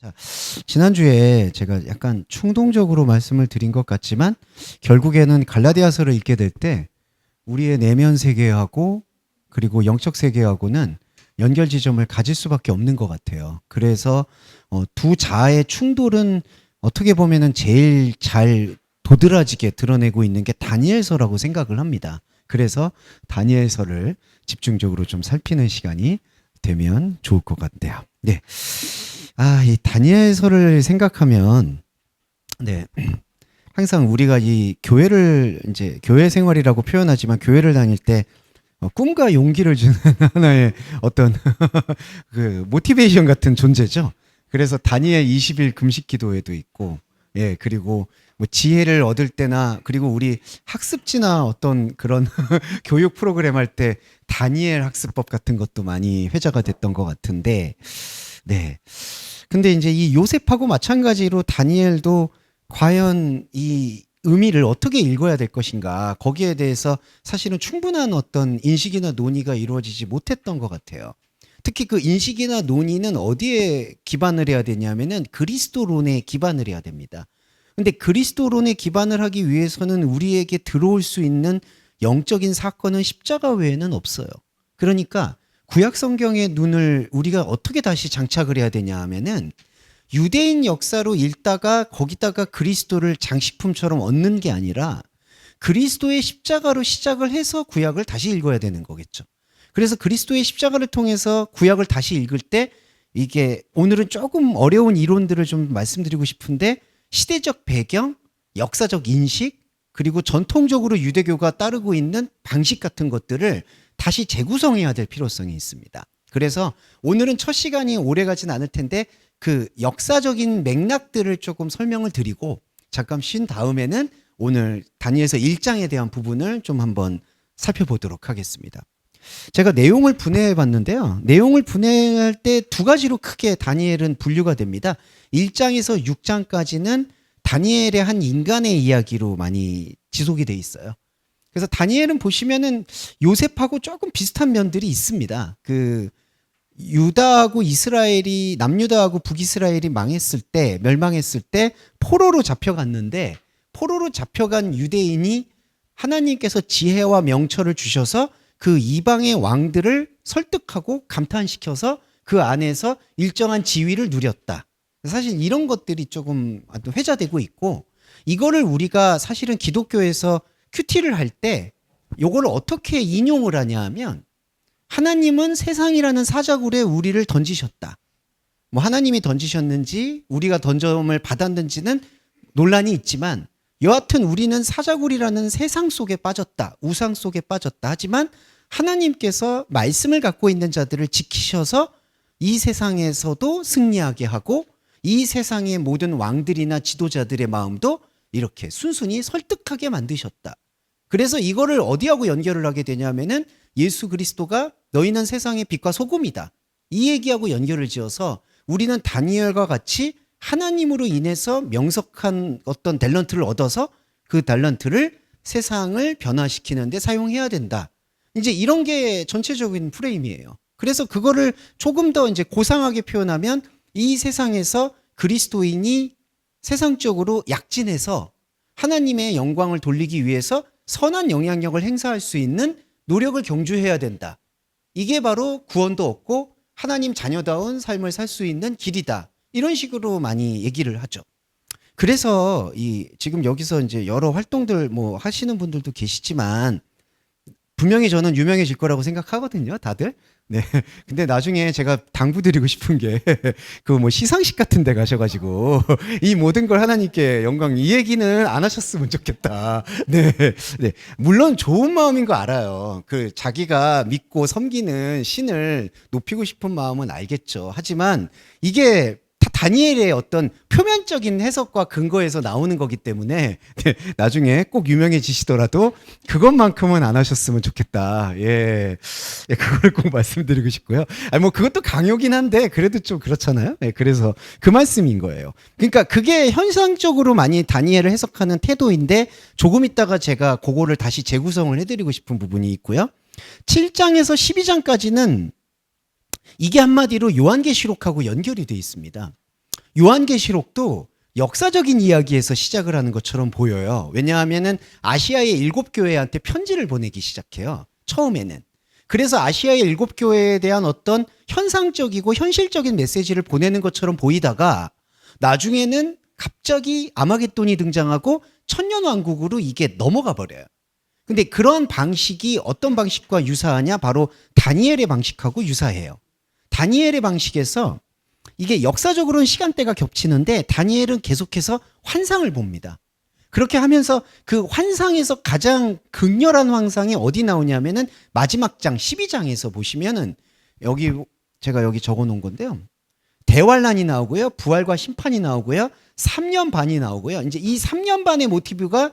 자, 지난주에 제가 약간 충동적으로 말씀을 드린 것 같지만 결국에는 갈라디아서를 읽게 될 때 우리의 내면 세계하고 그리고 영적 세계하고는 연결 지점을 가질 수밖에 없는 것 같아요. 그래서 두 자아의 충돌은 어떻게 보면은 제일 잘 도드라지게 드러내고 있는 게 다니엘서라고 생각을 합니다. 그래서 다니엘서를 집중적으로 좀 살피는 시간이 되면 좋을 것 같아요. 네. 이 다니엘서를 생각하면, 네. 항상 우리가 이 교회를 이제 교회 생활이라고 표현하지만 교회를 다닐 때 꿈과 용기를 주는 하나의 어떤 그 모티베이션 같은 존재죠. 그래서 다니엘 20일 금식 기도회도 있고, 예, 그리고 뭐 지혜를 얻을 때나 그리고 우리 학습지나 어떤 그런 교육 프로그램 할 때 다니엘 학습법 같은 것도 많이 회자가 됐던 것 같은데, 네. 근데 이제 이 요셉하고 마찬가지로 다니엘도 과연 이 의미를 어떻게 읽어야 될 것인가, 거기에 대해서 사실은 충분한 어떤 인식이나 논의가 이루어지지 못했던 것 같아요. 특히 그 인식이나 논의는 어디에 기반을 해야 되냐면은 그리스도론에 기반을 해야 됩니다. 근데 그리스도론에 기반을 하기 위해서는 우리에게 들어올 수 있는 영적인 사건은 십자가 외에는 없어요. 그러니까 구약 성경의 눈을 우리가 어떻게 다시 장착을 해야 되냐 하면은 유대인 역사로 읽다가 거기다가 그리스도를 장식품처럼 얻는 게 아니라 그리스도의 십자가로 시작을 해서 구약을 다시 읽어야 되는 거겠죠. 그래서 그리스도의 십자가를 통해서 구약을 다시 읽을 때 이게 오늘은 조금 어려운 이론들을 좀 말씀드리고 싶은데 시대적 배경, 역사적 인식, 그리고 전통적으로 유대교가 따르고 있는 방식 같은 것들을 다시 재구성해야 될 필요성이 있습니다. 그래서 오늘은 첫 시간이 오래 가진 않을 텐데 그 역사적인 맥락들을 조금 설명을 드리고 잠깐 쉰 다음에는 오늘 다니엘서 1장에 대한 부분을 좀 한번 살펴보도록 하겠습니다. 제가 내용을 분해해 봤는데요. 내용을 분해할 때 두 가지로 크게 다니엘은 분류가 됩니다. 1장에서 6장까지는 다니엘의 한 인간의 이야기로 많이 지속이 돼 있어요. 그래서 다니엘은 보시면은 요셉하고 조금 비슷한 면들이 있습니다. 그 유다하고 이스라엘이 남유다하고 북이스라엘이 망했을 때 멸망했을 때 포로로 잡혀갔는데 포로로 잡혀간 유대인이 하나님께서 지혜와 명철을 주셔서 그 이방의 왕들을 설득하고 감탄시켜서 그 안에서 일정한 지위를 누렸다. 사실 이런 것들이 조금 회자되고 있고 이거를 우리가 사실은 기독교에서 큐티를 할 때 이거를 어떻게 인용을 하냐 하면 하나님은 세상이라는 사자굴에 우리를 던지셨다. 뭐 하나님이 던지셨는지 우리가 던짐을 받았는지는 논란이 있지만 여하튼 우리는 사자굴이라는 세상 속에 빠졌다. 우상 속에 빠졌다. 하지만 하나님께서 말씀을 갖고 있는 자들을 지키셔서 이 세상에서도 승리하게 하고 이 세상의 모든 왕들이나 지도자들의 마음도 이렇게 순순히 설득하게 만드셨다. 그래서 이거를 어디하고 연결을 하게 되냐면은 예수 그리스도가 너희는 세상의 빛과 소금이다. 이 얘기하고 연결을 지어서 우리는 다니엘과 같이 하나님으로 인해서 명석한 어떤 탤런트를 얻어서 그 탤런트를 세상을 변화시키는 데 사용해야 된다. 이제 이런 게 전체적인 프레임이에요. 그래서 그거를 조금 더 이제 고상하게 표현하면 이 세상에서 그리스도인이 세상적으로 약진해서 하나님의 영광을 돌리기 위해서 선한 영향력을 행사할 수 있는 노력을 경주해야 된다. 이게 바로 구원도 얻고 하나님 자녀다운 삶을 살 수 있는 길이다. 이런 식으로 많이 얘기를 하죠. 그래서 지금 여기서 이제 여러 활동들 뭐 하시는 분들도 계시지만 분명히 저는 유명해질 거라고 생각하거든요, 다들. 네. 근데 나중에 제가 당부드리고 싶은 게 그 뭐 시상식 같은 데 가셔가지고 이 모든 걸 하나님께 영광 이 얘기는 안 하셨으면 좋겠다. 네. 네. 물론 좋은 마음인 거 알아요. 그 자기가 믿고 섬기는 신을 높이고 싶은 마음은 알겠죠. 하지만 이게 다 다니엘의 어떤 표면적인 해석과 근거에서 나오는 거기 때문에 네, 나중에 꼭 유명해지시더라도 그것만큼은 안 하셨으면 좋겠다. 예, 예 그걸 꼭 말씀드리고 싶고요. 뭐 그것도 강요긴 한데 그래도 좀 그렇잖아요. 네, 그래서 그 말씀인 거예요. 그러니까 그게 현상적으로 많이 다니엘을 해석하는 태도인데 조금 있다가 제가 그거를 다시 재구성을 해드리고 싶은 부분이 있고요. 7장에서 12장까지는 이게 한마디로 요한계시록하고 연결이 돼 있습니다. 요한계시록도 역사적인 이야기에서 시작을 하는 것처럼 보여요. 왜냐하면은 아시아의 7교회한테 편지를 보내기 시작해요. 처음에는. 그래서 아시아의 7교회에 대한 어떤 현상적이고 현실적인 메시지를 보내는 것처럼 보이다가 나중에는 갑자기 아마겟돈이 등장하고 천년왕국으로 이게 넘어가 버려요. 근데 그런 방식이 어떤 방식과 유사하냐? 바로 다니엘의 방식하고 유사해요. 다니엘의 방식에서 이게 역사적으로는 시간대가 겹치는데 다니엘은 계속해서 환상을 봅니다. 그렇게 하면서 그 환상에서 가장 극렬한 환상이 어디 나오냐면은 마지막 장 12장에서 보시면은 여기 제가 여기 적어 놓은 건데요. 대환란이 나오고요. 부활과 심판이 나오고요. 3년 반이 나오고요. 이제 이 3년 반의 모티브가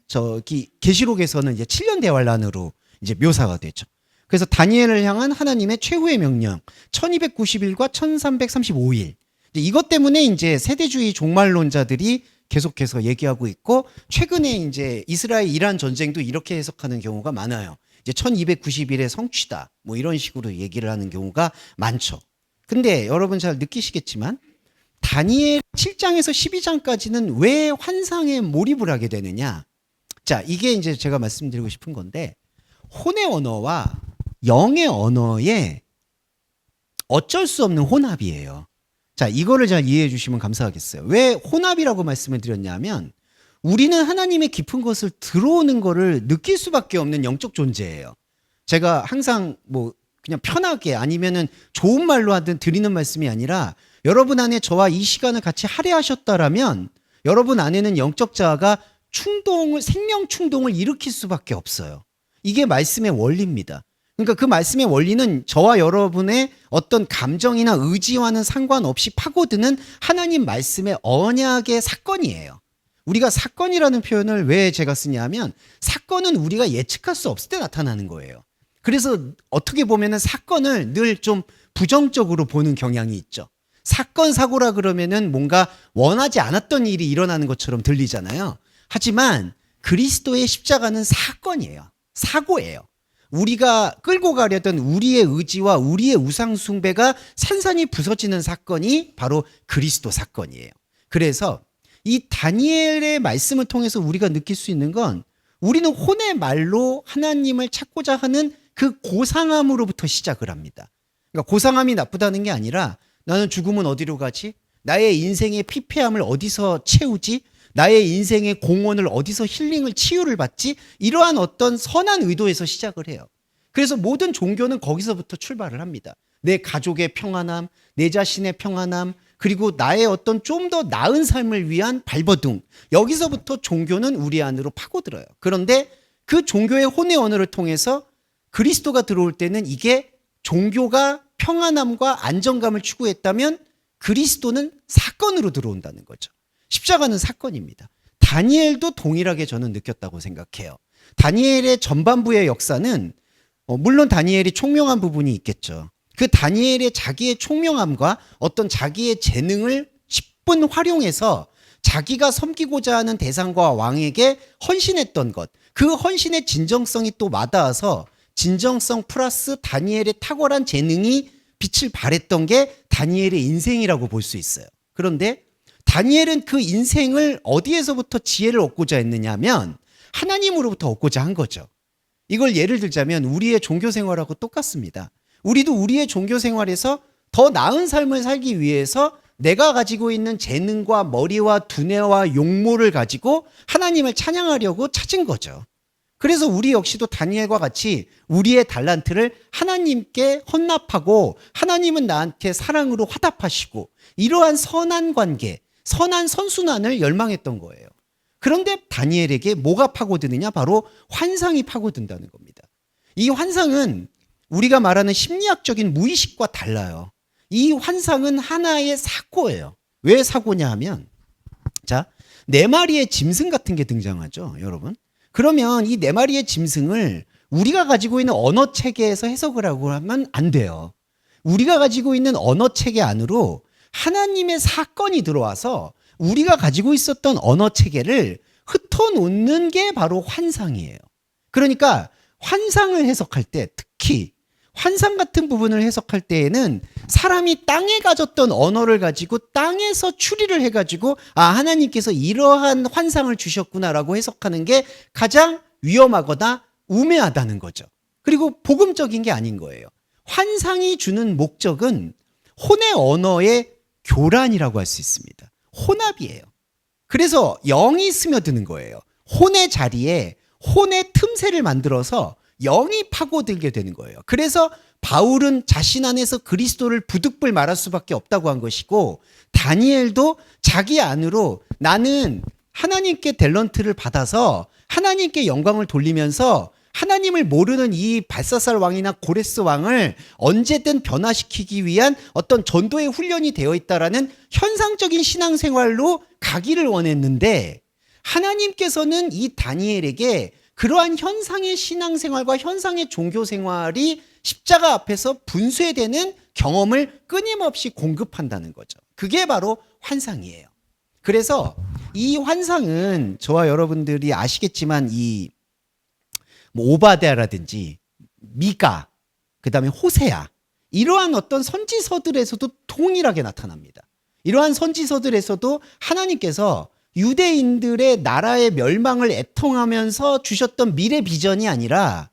저기 계시록에서는 이제 7년 대환란으로 이제 묘사가 되죠. 그래서 다니엘을 향한 하나님의 최후의 명령 1290일과 1335일. 이것 때문에 이제 세대주의 종말론자들이 계속해서 얘기하고 있고 최근에 이제 이스라엘 이란 전쟁도 이렇게 해석하는 경우가 많아요. 이제 1290일의 성취다. 뭐 이런 식으로 얘기를 하는 경우가 많죠. 근데 여러분 잘 느끼시겠지만 다니엘 7장에서 12장까지는 왜 환상에 몰입을 하게 되느냐? 자, 이게 이제 제가 말씀드리고 싶은 건데 혼의 언어와 영의 언어의 어쩔 수 없는 혼합이에요. 자, 이거를 잘 이해해 주시면 감사하겠어요. 왜 혼합이라고 말씀을 드렸냐면 우리는 하나님의 깊은 것을 들어오는 거를 느낄 수밖에 없는 영적 존재예요. 제가 항상 뭐 그냥 편하게 아니면은 좋은 말로 하든 드리는 말씀이 아니라 여러분 안에 저와 이 시간을 같이 할애하셨다라면 여러분 안에는 영적 자아가 생명 충동을 일으킬 수밖에 없어요. 이게 말씀의 원리입니다. 그러니까 그 말씀의 원리는 저와 여러분의 어떤 감정이나 의지와는 상관없이 파고드는 하나님 말씀의 언약의 사건이에요. 우리가 사건이라는 표현을 왜 제가 쓰냐면 사건은 우리가 예측할 수 없을 때 나타나는 거예요. 그래서 어떻게 보면은 사건을 늘 좀 부정적으로 보는 경향이 있죠. 사건 사고라 그러면은 뭔가 원하지 않았던 일이 일어나는 것처럼 들리잖아요. 하지만 그리스도의 십자가는 사건이에요. 사고예요. 우리가 끌고 가려던 우리의 의지와 우리의 우상 숭배가 산산이 부서지는 사건이 바로 그리스도 사건이에요. 그래서 이 다니엘의 말씀을 통해서 우리가 느낄 수 있는 건 우리는 혼의 말로 하나님을 찾고자 하는 그 고상함으로부터 시작을 합니다. 그러니까 고상함이 나쁘다는 게 아니라 나는 죽으면 어디로 가지? 나의 인생의 피폐함을 어디서 채우지? 나의 인생의 공헌을 어디서 힐링을 치유를 받지? 이러한 어떤 선한 의도에서 시작을 해요. 그래서 모든 종교는 거기서부터 출발을 합니다. 내 가족의 평안함, 내 자신의 평안함, 그리고 나의 어떤 좀 더 나은 삶을 위한 발버둥. 여기서부터 종교는 우리 안으로 파고들어요. 그런데 그 종교의 혼의 언어를 통해서 그리스도가 들어올 때는 이게 종교가 평안함과 안정감을 추구했다면 그리스도는 사건으로 들어온다는 거죠. 십자가는 사건입니다. 다니엘도 동일하게 저는 느꼈다고 생각해요. 다니엘의 전반부의 역사는 물론 다니엘이 총명한 부분이 있겠죠. 그 다니엘의 자기의 총명함과 어떤 자기의 재능을 10분 활용해서 자기가 섬기고자 하는 대상과 왕에게 헌신했던 것, 그 헌신의 진정성이 또 와닿아서 진정성 플러스 다니엘의 탁월한 재능이 빛을 발했던 게 다니엘의 인생이라고 볼 수 있어요. 그런데 다니엘은 그 인생을 어디에서부터 지혜를 얻고자 했느냐면 하나님으로부터 얻고자 한 거죠. 이걸 예를 들자면 우리의 종교 생활하고 똑같습니다. 우리도 우리의 종교 생활에서 더 나은 삶을 살기 위해서 내가 가지고 있는 재능과 머리와 두뇌와 용모를 가지고 하나님을 찬양하려고 찾은 거죠. 그래서 우리 역시도 다니엘과 같이 우리의 달란트를 하나님께 헌납하고 하나님은 나한테 사랑으로 화답하시고 이러한 선한 관계, 선한 선순환을 열망했던 거예요. 그런데 다니엘에게 뭐가 파고드느냐? 바로 환상이 파고든다는 겁니다. 이 환상은 우리가 말하는 심리학적인 무의식과 달라요. 이 환상은 하나의 사고예요. 왜 사고냐 하면 자, 네 마리의 짐승 같은 게 등장하죠, 여러분. 그러면 이 네 마리의 짐승을 우리가 가지고 있는 언어 체계에서 해석을 하고 하면 안 돼요. 우리가 가지고 있는 언어 체계 안으로 하나님의 사건이 들어와서 우리가 가지고 있었던 언어 체계를 흩어놓는 게 바로 환상이에요. 그러니까 환상을 해석할 때 특히 환상 같은 부분을 해석할 때에는 사람이 땅에 가졌던 언어를 가지고 땅에서 추리를 해가지고 하나님께서 이러한 환상을 주셨구나라고 해석하는 게 가장 위험하거나 우매하다는 거죠. 그리고 복음적인 게 아닌 거예요. 환상이 주는 목적은 혼의 언어의 교란이라고 할 수 있습니다. 혼합이에요. 그래서 영이 스며드는 거예요. 혼의 자리에 혼의 틈새를 만들어서 영이 파고들게 되는 거예요. 그래서 바울은 자신 안에서 그리스도를 부득불 말할 수밖에 없다고 한 것이고, 다니엘도 자기 안으로 나는 하나님께 탤런트를 받아서 하나님께 영광을 돌리면서 하나님을 모르는 이 발사살 왕이나 고레스 왕을 언제든 변화시키기 위한 어떤 전도의 훈련이 되어 있다라는 현상적인 신앙생활로 가기를 원했는데, 하나님께서는 이 다니엘에게 그러한 현상의 신앙생활과 현상의 종교생활이 십자가 앞에서 분쇄되는 경험을 끊임없이 공급한다는 거죠. 그게 바로 환상이에요. 그래서 이 환상은 저와 여러분들이 아시겠지만 이 오바댜라든지 미가, 그 다음에 호세아, 이러한 어떤 선지서들에서도 동일하게 나타납니다. 이러한 선지서들에서도 하나님께서 유대인들의 나라의 멸망을 애통하면서 주셨던 미래 비전이 아니라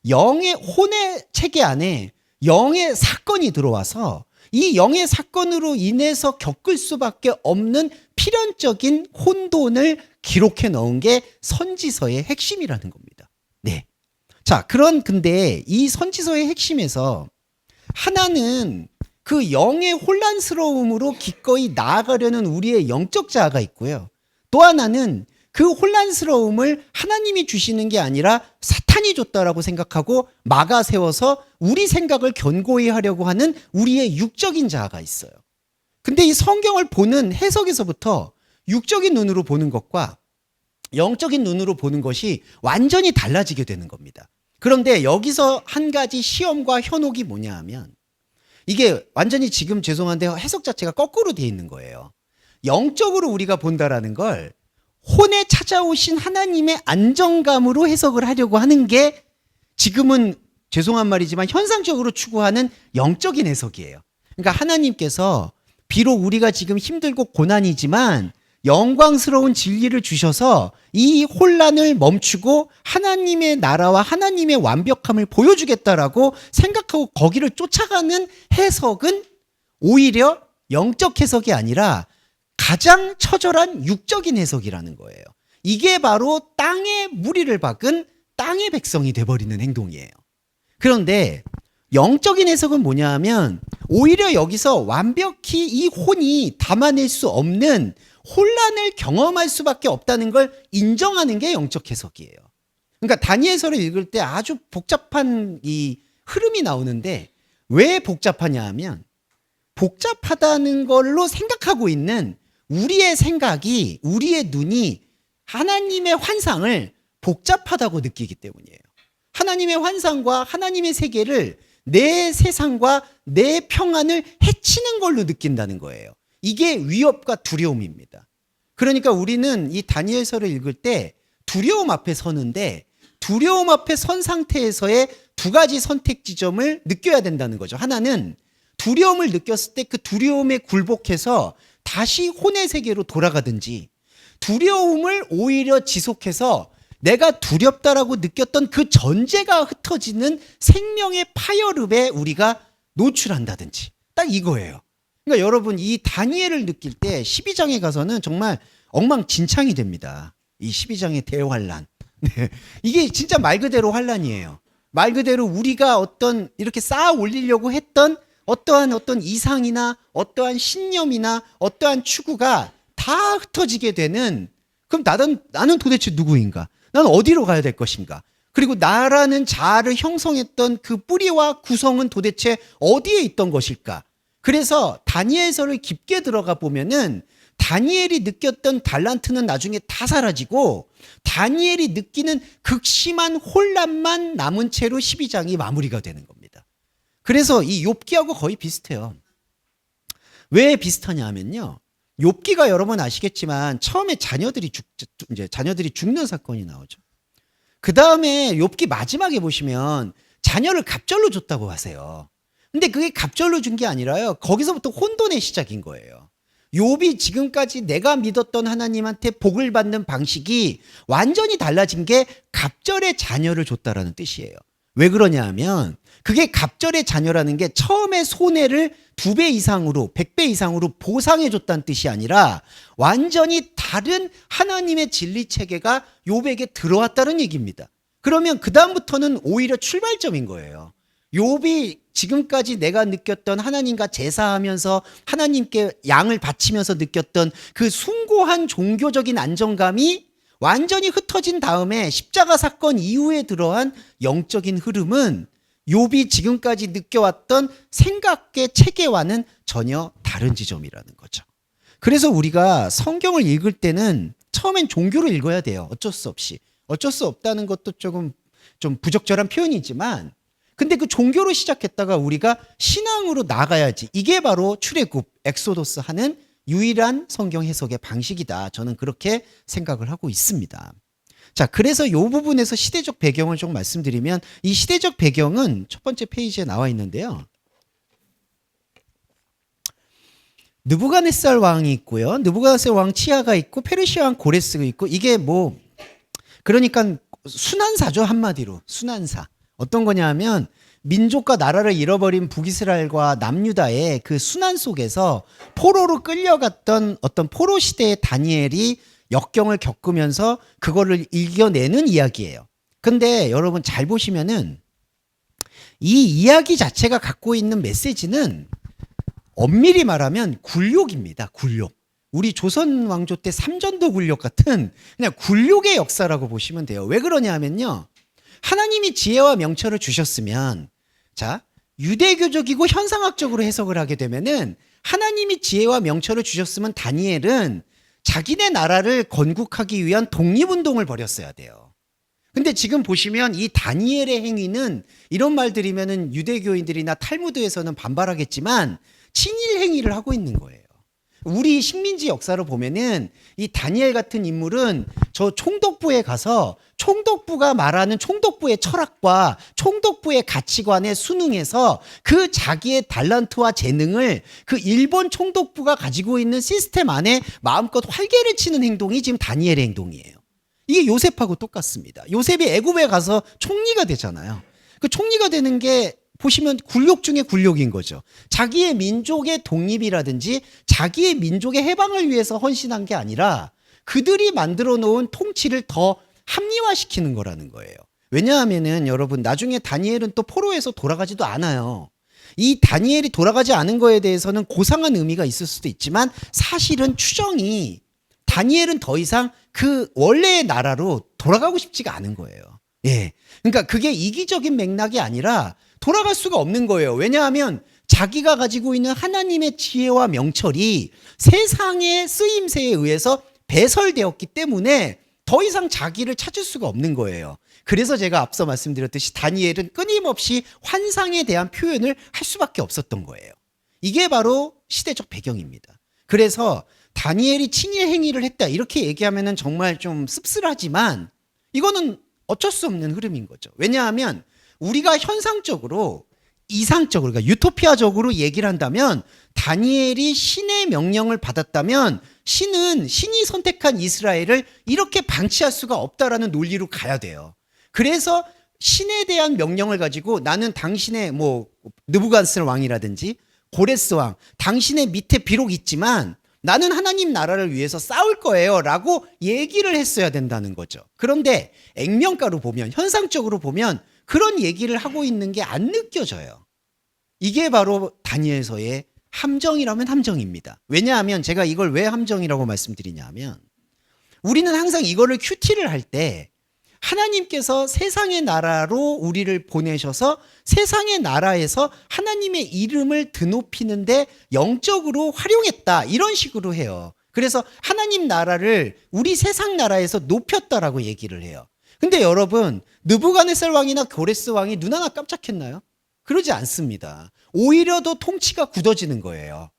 영의 혼의 체계 안에 영의 사건이 들어와서 이 영의 사건으로 인해서 겪을 수밖에 없는 필연적인 혼돈을 기록해 넣은 게 선지서의 핵심이라는 겁니다. 네. 자, 근데 이 선지서의 핵심에서 하나는 그 영의 혼란스러움으로 기꺼이 나아가려는 우리의 영적 자아가 있고요. 또 하나는 그 혼란스러움을 하나님이 주시는 게 아니라 사탄이 줬다라고 생각하고 막아 세워서 우리 생각을 견고히 하려고 하는 우리의 육적인 자아가 있어요. 근데 이 성경을 보는 해석에서부터 육적인 눈으로 보는 것과 영적인 눈으로 보는 것이 완전히 달라지게 되는 겁니다. 그런데 여기서 한 가지 시험과 현혹이 뭐냐 하면, 이게 완전히 지금 죄송한데 해석 자체가 거꾸로 되어 있는 거예요. 영적으로 우리가 본다라는 걸 혼에 찾아오신 하나님의 안정감으로 해석을 하려고 하는 게 지금은 죄송한 말이지만 현상적으로 추구하는 영적인 해석이에요. 그러니까 하나님께서 비록 우리가 지금 힘들고 고난이지만 영광스러운 진리를 주셔서 이 혼란을 멈추고 하나님의 나라와 하나님의 완벽함을 보여주겠다라고 생각하고 거기를 쫓아가는 해석은 오히려 영적 해석이 아니라 가장 처절한 육적인 해석이라는 거예요. 이게 바로 땅에 무리를 박은 땅의 백성이 돼버리는 행동이에요. 그런데 영적인 해석은 뭐냐 하면 오히려 여기서 완벽히 이 혼이 담아낼 수 없는 혼란을 경험할 수밖에 없다는 걸 인정하는 게 영적 해석이에요. 그러니까 다니엘서를 읽을 때 아주 복잡한 이 흐름이 나오는데, 왜 복잡하냐 하면 복잡하다는 걸로 생각하고 있는 우리의 생각이, 우리의 눈이 하나님의 환상을 복잡하다고 느끼기 때문이에요. 하나님의 환상과 하나님의 세계를 내 세상과 내 평안을 해치는 걸로 느낀다는 거예요. 이게 위협과 두려움입니다. 그러니까 우리는 이 다니엘서를 읽을 때 두려움 앞에 서는데, 두려움 앞에 선 상태에서의 두 가지 선택 지점을 느껴야 된다는 거죠. 하나는 두려움을 느꼈을 때 그 두려움에 굴복해서 다시 혼의 세계로 돌아가든지, 두려움을 오히려 지속해서 내가 두렵다라고 느꼈던 그 전제가 흩어지는 생명의 파열음에 우리가 노출한다든지, 딱 이거예요. 그러니까 여러분, 이 다니엘을 느낄 때 12장에 가서는 정말 엉망진창이 됩니다. 이 12장의 대환란. 네. 이게 진짜 말 그대로 환란이에요. 말 그대로 우리가 어떤 이렇게 쌓아 올리려고 했던 어떤 이상이나 어떠한 신념이나 어떠한 추구가 다 흩어지게 되는, 그럼 나는 도대체 누구인가? 나는 어디로 가야 될 것인가? 그리고 나라는 자아를 형성했던 그 뿌리와 구성은 도대체 어디에 있던 것일까? 그래서 다니엘서를 깊게 들어가 보면은 다니엘이 느꼈던 달란트는 나중에 다 사라지고 다니엘이 느끼는 극심한 혼란만 남은 채로 12장이 마무리가 되는 겁니다. 그래서 이 욥기하고 거의 비슷해요. 왜 비슷하냐 하면요, 욥기가 여러분 아시겠지만 처음에 자녀들이 죽는 사건이 나오죠. 그 다음에 욥기 마지막에 보시면 자녀를 갑절로 줬다고 하세요. 근데 그게 갑절로 준 게 아니라요. 거기서부터 혼돈의 시작인 거예요. 욥이 지금까지 내가 믿었던 하나님한테 복을 받는 방식이 완전히 달라진 게 갑절의 자녀를 줬다라는 뜻이에요. 왜 그러냐 하면 그게 갑절의 자녀라는 게 처음에 손해를 2배 이상으로 100배 이상으로 보상해 줬다는 뜻이 아니라 완전히 다른 하나님의 진리 체계가 욥에게 들어왔다는 얘기입니다. 그러면 그 다음부터는 오히려 출발점인 거예요. 욥이 지금까지 내가 느꼈던 하나님과 제사하면서 하나님께 양을 바치면서 느꼈던 그 숭고한 종교적인 안정감이 완전히 흩어진 다음에 십자가 사건 이후에 들어간 영적인 흐름은 욥이 지금까지 느껴왔던 생각의 체계와는 전혀 다른 지점이라는 거죠. 그래서 우리가 성경을 읽을 때는 처음엔 종교를 읽어야 돼요. 어쩔 수 없이. 어쩔 수 없다는 것도 조금 좀 부적절한 표현이지만 근데 그 종교로 시작했다가 우리가 신앙으로 나가야지. 이게 바로 출애굽, 엑소더스 하는 유일한 성경 해석의 방식이다. 저는 그렇게 생각을 하고 있습니다. 자, 그래서 이 부분에서 시대적 배경을 좀 말씀드리면 이 시대적 배경은 첫 번째 페이지에 나와 있는데요. 느부갓네살 왕이 있고요. 느부갓네살 왕 치하가 있고 페르시아 왕 고레스가 있고 이게 뭐 그러니까 순환사죠. 한마디로 순환사. 어떤 거냐 하면 민족과 나라를 잃어버린 북이스라엘과 남유다의 그 순환 속에서 포로로 끌려갔던 어떤 포로 시대의 다니엘이 역경을 겪으면서 그거를 이겨내는 이야기예요. 근데 여러분 잘 보시면은 이 이야기 자체가 갖고 있는 메시지는 엄밀히 말하면 굴욕입니다. 굴욕. 우리 조선 왕조 때 삼전도 굴욕 같은 그냥 굴욕의 역사라고 보시면 돼요. 왜 그러냐 하면요. 하나님이 지혜와 명철을 주셨으면 자, 유대교적이고 현상학적으로 해석을 하게 되면은 하나님이 지혜와 명철을 주셨으면 다니엘은 자기네 나라를 건국하기 위한 독립운동을 벌였어야 돼요. 근데 지금 보시면 이 다니엘의 행위는 이런 말 들으면은 유대교인들이나 탈무드에서는 반발하겠지만 친일 행위를 하고 있는 거예요. 우리 식민지 역사로 보면은 이 다니엘 같은 인물은 저 총독부에 가서 총독부가 말하는 총독부의 철학과 총독부의 가치관에 순응해서 그 자기의 달란트와 재능을 그 일본 총독부가 가지고 있는 시스템 안에 마음껏 활개를 치는 행동이 지금 다니엘의 행동이에요. 이게 요셉하고 똑같습니다. 요셉이 애굽에 가서 총리가 되잖아요. 그 총리가 되는 게 보시면 굴욕 중에 굴욕인 거죠. 자기의 민족의 독립이라든지 자기의 민족의 해방을 위해서 헌신한 게 아니라 그들이 만들어 놓은 통치를 더 합리화시키는 거라는 거예요. 왜냐하면은 여러분 나중에 다니엘은 또 포로에서 돌아가지도 않아요. 이 다니엘이 돌아가지 않은 거에 대해서는 고상한 의미가 있을 수도 있지만 사실은 추정이 다니엘은 더 이상 그 원래의 나라로 돌아가고 싶지가 않은 거예요. 예. 그러니까 그게 이기적인 맥락이 아니라 돌아갈 수가 없는 거예요. 왜냐하면 자기가 가지고 있는 하나님의 지혜와 명철이 세상의 쓰임새에 의해서 배설되었기 때문에 더 이상 자기를 찾을 수가 없는 거예요. 그래서 제가 앞서 말씀드렸듯이 다니엘은 끊임없이 환상에 대한 표현을 할 수밖에 없었던 거예요. 이게 바로 시대적 배경입니다. 그래서 다니엘이 친일 행위를 했다 이렇게 얘기하면은 정말 좀 씁쓸하지만 이거는 어쩔 수 없는 흐름인 거죠. 왜냐하면 우리가 현상적으로 이상적으로 그러니까 유토피아적으로 얘기를 한다면 다니엘이 신의 명령을 받았다면 신이 선택한 이스라엘을 이렇게 방치할 수가 없다라는 논리로 가야 돼요. 그래서 신에 대한 명령을 가지고 나는 당신의 뭐 느부갓네살 왕이라든지 고레스 왕 당신의 밑에 비록 있지만 나는 하나님 나라를 위해서 싸울 거예요 라고 얘기를 했어야 된다는 거죠. 그런데 액면가로 보면 현상적으로 보면 그런 얘기를 하고 있는 게 안 느껴져요. 이게 바로 다니엘서의 함정이라면 함정입니다. 왜냐하면 제가 이걸 왜 함정이라고 말씀드리냐 하면 우리는 항상 이거를 큐티를 할 때 하나님께서 세상의 나라로 우리를 보내셔서 세상의 나라에서 하나님의 이름을 드높이는데 영적으로 활용했다 이런 식으로 해요. 그래서 하나님 나라를 우리 세상 나라에서 높였다라고 얘기를 해요. 근데 여러분 느부갓네살 왕이나 고레스 왕이 눈 하나 깜짝했나요? 그러지 않습니다. 오히려 더 통치가 굳어지는 거예요.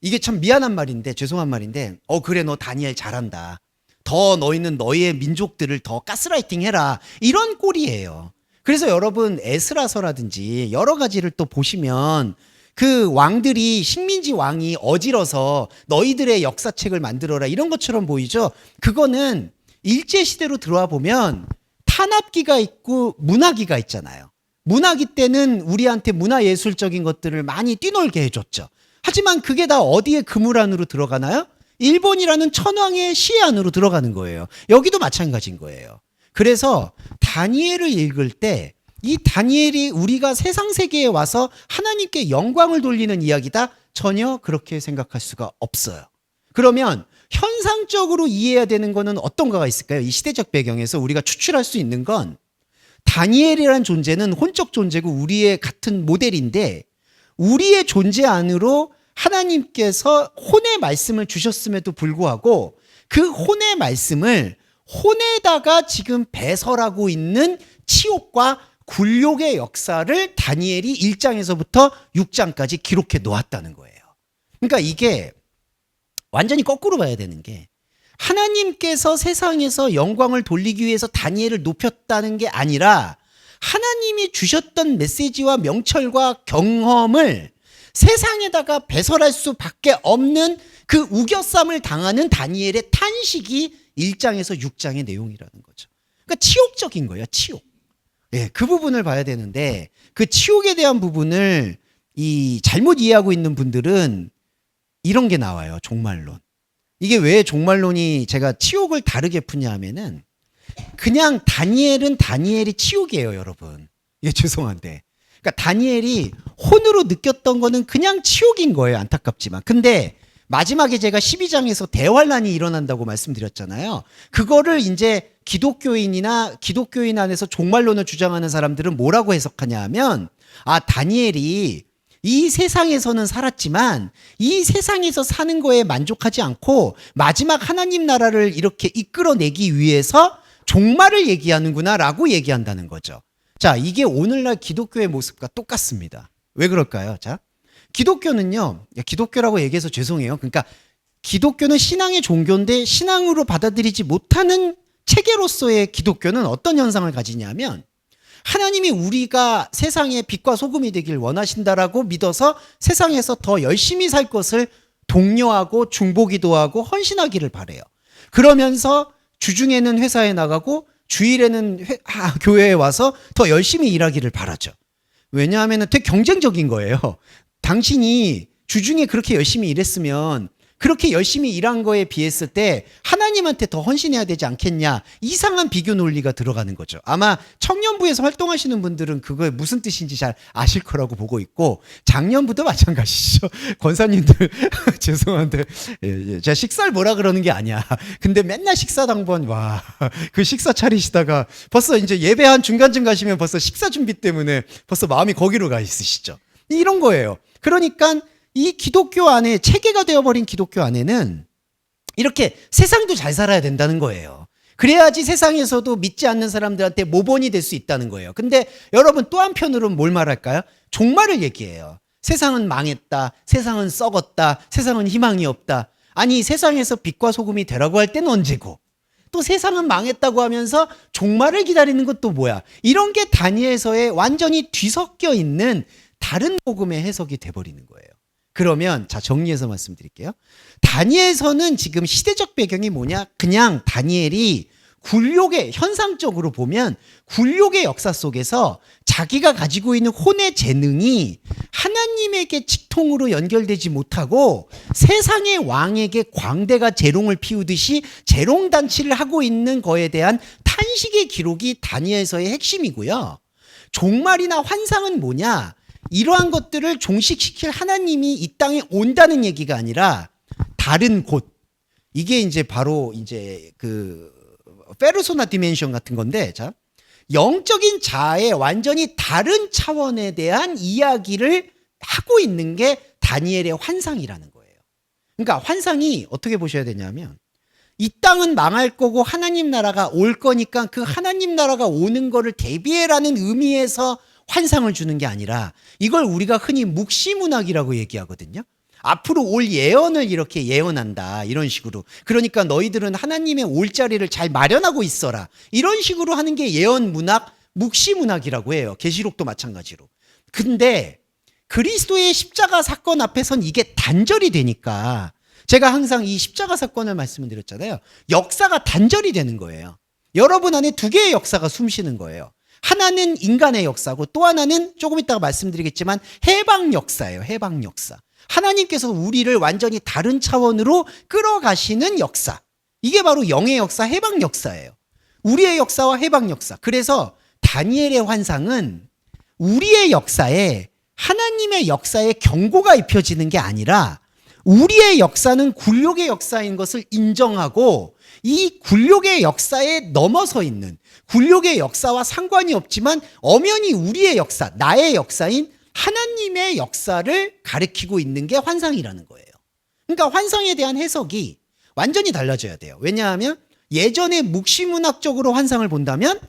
이게 참 미안한 말인데 죄송한 말인데 그래 너 다니엘 잘한다. 더 너희는 너희의 민족들을 더 가스라이팅 해라. 이런 꼴이에요. 그래서 여러분 에스라서라든지 여러 가지를 또 보시면 그 왕들이 식민지 왕이 어지러서 너희들의 역사책을 만들어라 이런 것처럼 보이죠. 그거는 일제시대로 들어와 보면 탄압기가 있고 문화기가 있잖아요. 문화기 때는 우리한테 문화예술적인 것들을 많이 뛰놀게 해줬죠. 하지만 그게 다 어디에 그물 안으로 들어가나요? 일본이라는 천황의 시해 안으로 들어가는 거예요. 여기도 마찬가지인 거예요. 그래서 다니엘을 읽을 때 이 다니엘이 우리가 세상 세계에 와서 하나님께 영광을 돌리는 이야기다? 전혀 그렇게 생각할 수가 없어요. 그러면 현상적으로 이해해야 되는 거는 어떤 거가 있을까요? 이 시대적 배경에서 우리가 추출할 수 있는 건 다니엘이란 존재는 혼적 존재고 우리의 같은 모델인데 우리의 존재 안으로 하나님께서 혼의 말씀을 주셨음에도 불구하고 그 혼의 말씀을 혼에다가 지금 배설하고 있는 치욕과 굴욕의 역사를 다니엘이 1장에서부터 6장까지 기록해 놓았다는 거예요. 그러니까 이게 완전히 거꾸로 봐야 되는 게 하나님께서 세상에서 영광을 돌리기 위해서 다니엘을 높였다는 게 아니라 하나님이 주셨던 메시지와 명철과 경험을 세상에다가 배설할 수밖에 없는 그 우겨쌈을 당하는 다니엘의 탄식이 1장에서 6장의 내용이라는 거죠. 그러니까 치욕적인 거예요. 치욕. 예, 그 부분을 봐야 되는데 그 치욕에 대한 부분을 잘못 이해하고 있는 분들은 이런 게 나와요. 종말론. 이게 왜 종말론이 제가 치욕을 다르게 푸냐 하면은 그냥 다니엘은 다니엘이 치욕이에요, 여러분. 예, 죄송한데. 그러니까 다니엘이 혼으로 느꼈던 거는 그냥 치욕인 거예요. 안타깝지만. 근데 마지막에 제가 12장에서 대환란이 일어난다고 말씀드렸잖아요. 그거를 이제 기독교인이나 기독교인 안에서 종말론을 주장하는 사람들은 뭐라고 해석하냐 하면 다니엘이 이 세상에서는 살았지만 이 세상에서 사는 거에 만족하지 않고 마지막 하나님 나라를 이렇게 이끌어내기 위해서 종말을 얘기하는구나 라고 얘기한다는 거죠. 자, 이게 오늘날 기독교의 모습과 똑같습니다. 왜 그럴까요? 자, 기독교는요, 기독교라고 얘기해서 죄송해요. 그러니까 기독교는 신앙의 종교인데 신앙으로 받아들이지 못하는 체계로서의 기독교는 어떤 현상을 가지냐면 하나님이 우리가 세상의 빛과 소금이 되길 원하신다라고 믿어서 세상에서 더 열심히 살 것을 독려하고 중보기도 하고 헌신하기를 바래요. 그러면서 주중에는 회사에 나가고 주일에는 교회에 와서 더 열심히 일하기를 바라죠. 왜냐하면 되게 경쟁적인 거예요. 당신이 주중에 그렇게 열심히 일했으면 그렇게 열심히 일한 거에 비했을 때 하나님한테 더 헌신해야 되지 않겠냐, 이상한 비교 논리가 들어가는 거죠. 아마 청년부에서 활동하시는 분들은 그거에 무슨 뜻인지 잘 아실 거라고 보고 있고 장년부도 마찬가지죠. 권사님들 죄송한데 제가 식사를 뭐라 그러는 게 아니야. 근데 맨날 식사 당번 그 식사 차리시다가 벌써 이제 예배한 중간쯤 가시면 벌써 식사 준비 때문에 벌써 마음이 거기로 가 있으시죠. 이런 거예요. 그러니까 이 기독교 안에 체계가 되어버린 기독교 안에는 이렇게 세상도 잘 살아야 된다는 거예요. 그래야지 세상에서도 믿지 않는 사람들한테 모본이 될 수 있다는 거예요. 근데 여러분 또 한편으로는 뭘 말할까요? 종말을 얘기해요. 세상은 망했다. 세상은 썩었다. 세상은 희망이 없다. 아니 세상에서 빛과 소금이 되라고 할 때는 언제고 또 세상은 망했다고 하면서 종말을 기다리는 것도 뭐야. 이런 게 다니엘서에 완전히 뒤섞여 있는 다른 복음의 해석이 돼버리는 거예요. 그러면 자 정리해서 말씀드릴게요. 다니엘서는 지금 시대적 배경이 뭐냐? 그냥 다니엘이 굴욕의 현상적으로 보면 굴욕의 역사 속에서 자기가 가지고 있는 혼의 재능이 하나님에게 직통으로 연결되지 못하고 세상의 왕에게 광대가 재롱을 피우듯이 재롱단치를 하고 있는 거에 대한 탄식의 기록이 다니엘서의 핵심이고요. 종말이나 환상은 뭐냐? 이러한 것들을 종식시킬 하나님이 이 땅에 온다는 얘기가 아니라 다른 곳. 이게 이제 바로 이제 그 페르소나 디멘션 같은 건데, 자, 영적인 자아의 완전히 다른 차원에 대한 이야기를 하고 있는 게 다니엘의 환상이라는 거예요. 그러니까 환상이 어떻게 보셔야 되냐면 이 땅은 망할 거고 하나님 나라가 올 거니까 그 하나님 나라가 오는 거를 대비해라는 의미에서 환상을 주는 게 아니라 이걸 우리가 흔히 묵시문학이라고 얘기하거든요. 앞으로 올 예언을 이렇게 예언한다 이런 식으로. 그러니까 너희들은 하나님의 올 자리를 잘 마련하고 있어라 이런 식으로 하는 게 예언 문학 묵시문학이라고 해요. 계시록도 마찬가지로. 근데 그리스도의 십자가 사건 앞에선 이게 단절이 되니까 제가 항상 이 십자가 사건을 말씀을 드렸잖아요. 역사가 단절이 되는 거예요. 여러분 안에 두 개의 역사가 숨쉬는 거예요. 하나는 인간의 역사고 또 하나는 조금 이따가 말씀드리겠지만 해방 역사예요. 해방 역사. 하나님께서 우리를 완전히 다른 차원으로 끌어가시는 역사. 이게 바로 영의 역사, 해방 역사예요. 우리의 역사와 해방 역사. 그래서 다니엘의 환상은 우리의 역사에 하나님의 역사에 경고가 입혀지는 게 아니라 우리의 역사는 굴욕의 역사인 것을 인정하고 이 굴욕의 역사에 넘어서 있는 굴욕의 역사와 상관이 없지만 엄연히 우리의 역사, 나의 역사인 하나님의 역사를 가리키고 있는 게 환상이라는 거예요. 그러니까 환상에 대한 해석이 완전히 달라져야 돼요. 왜냐하면 예전에 묵시문학적으로 환상을 본다면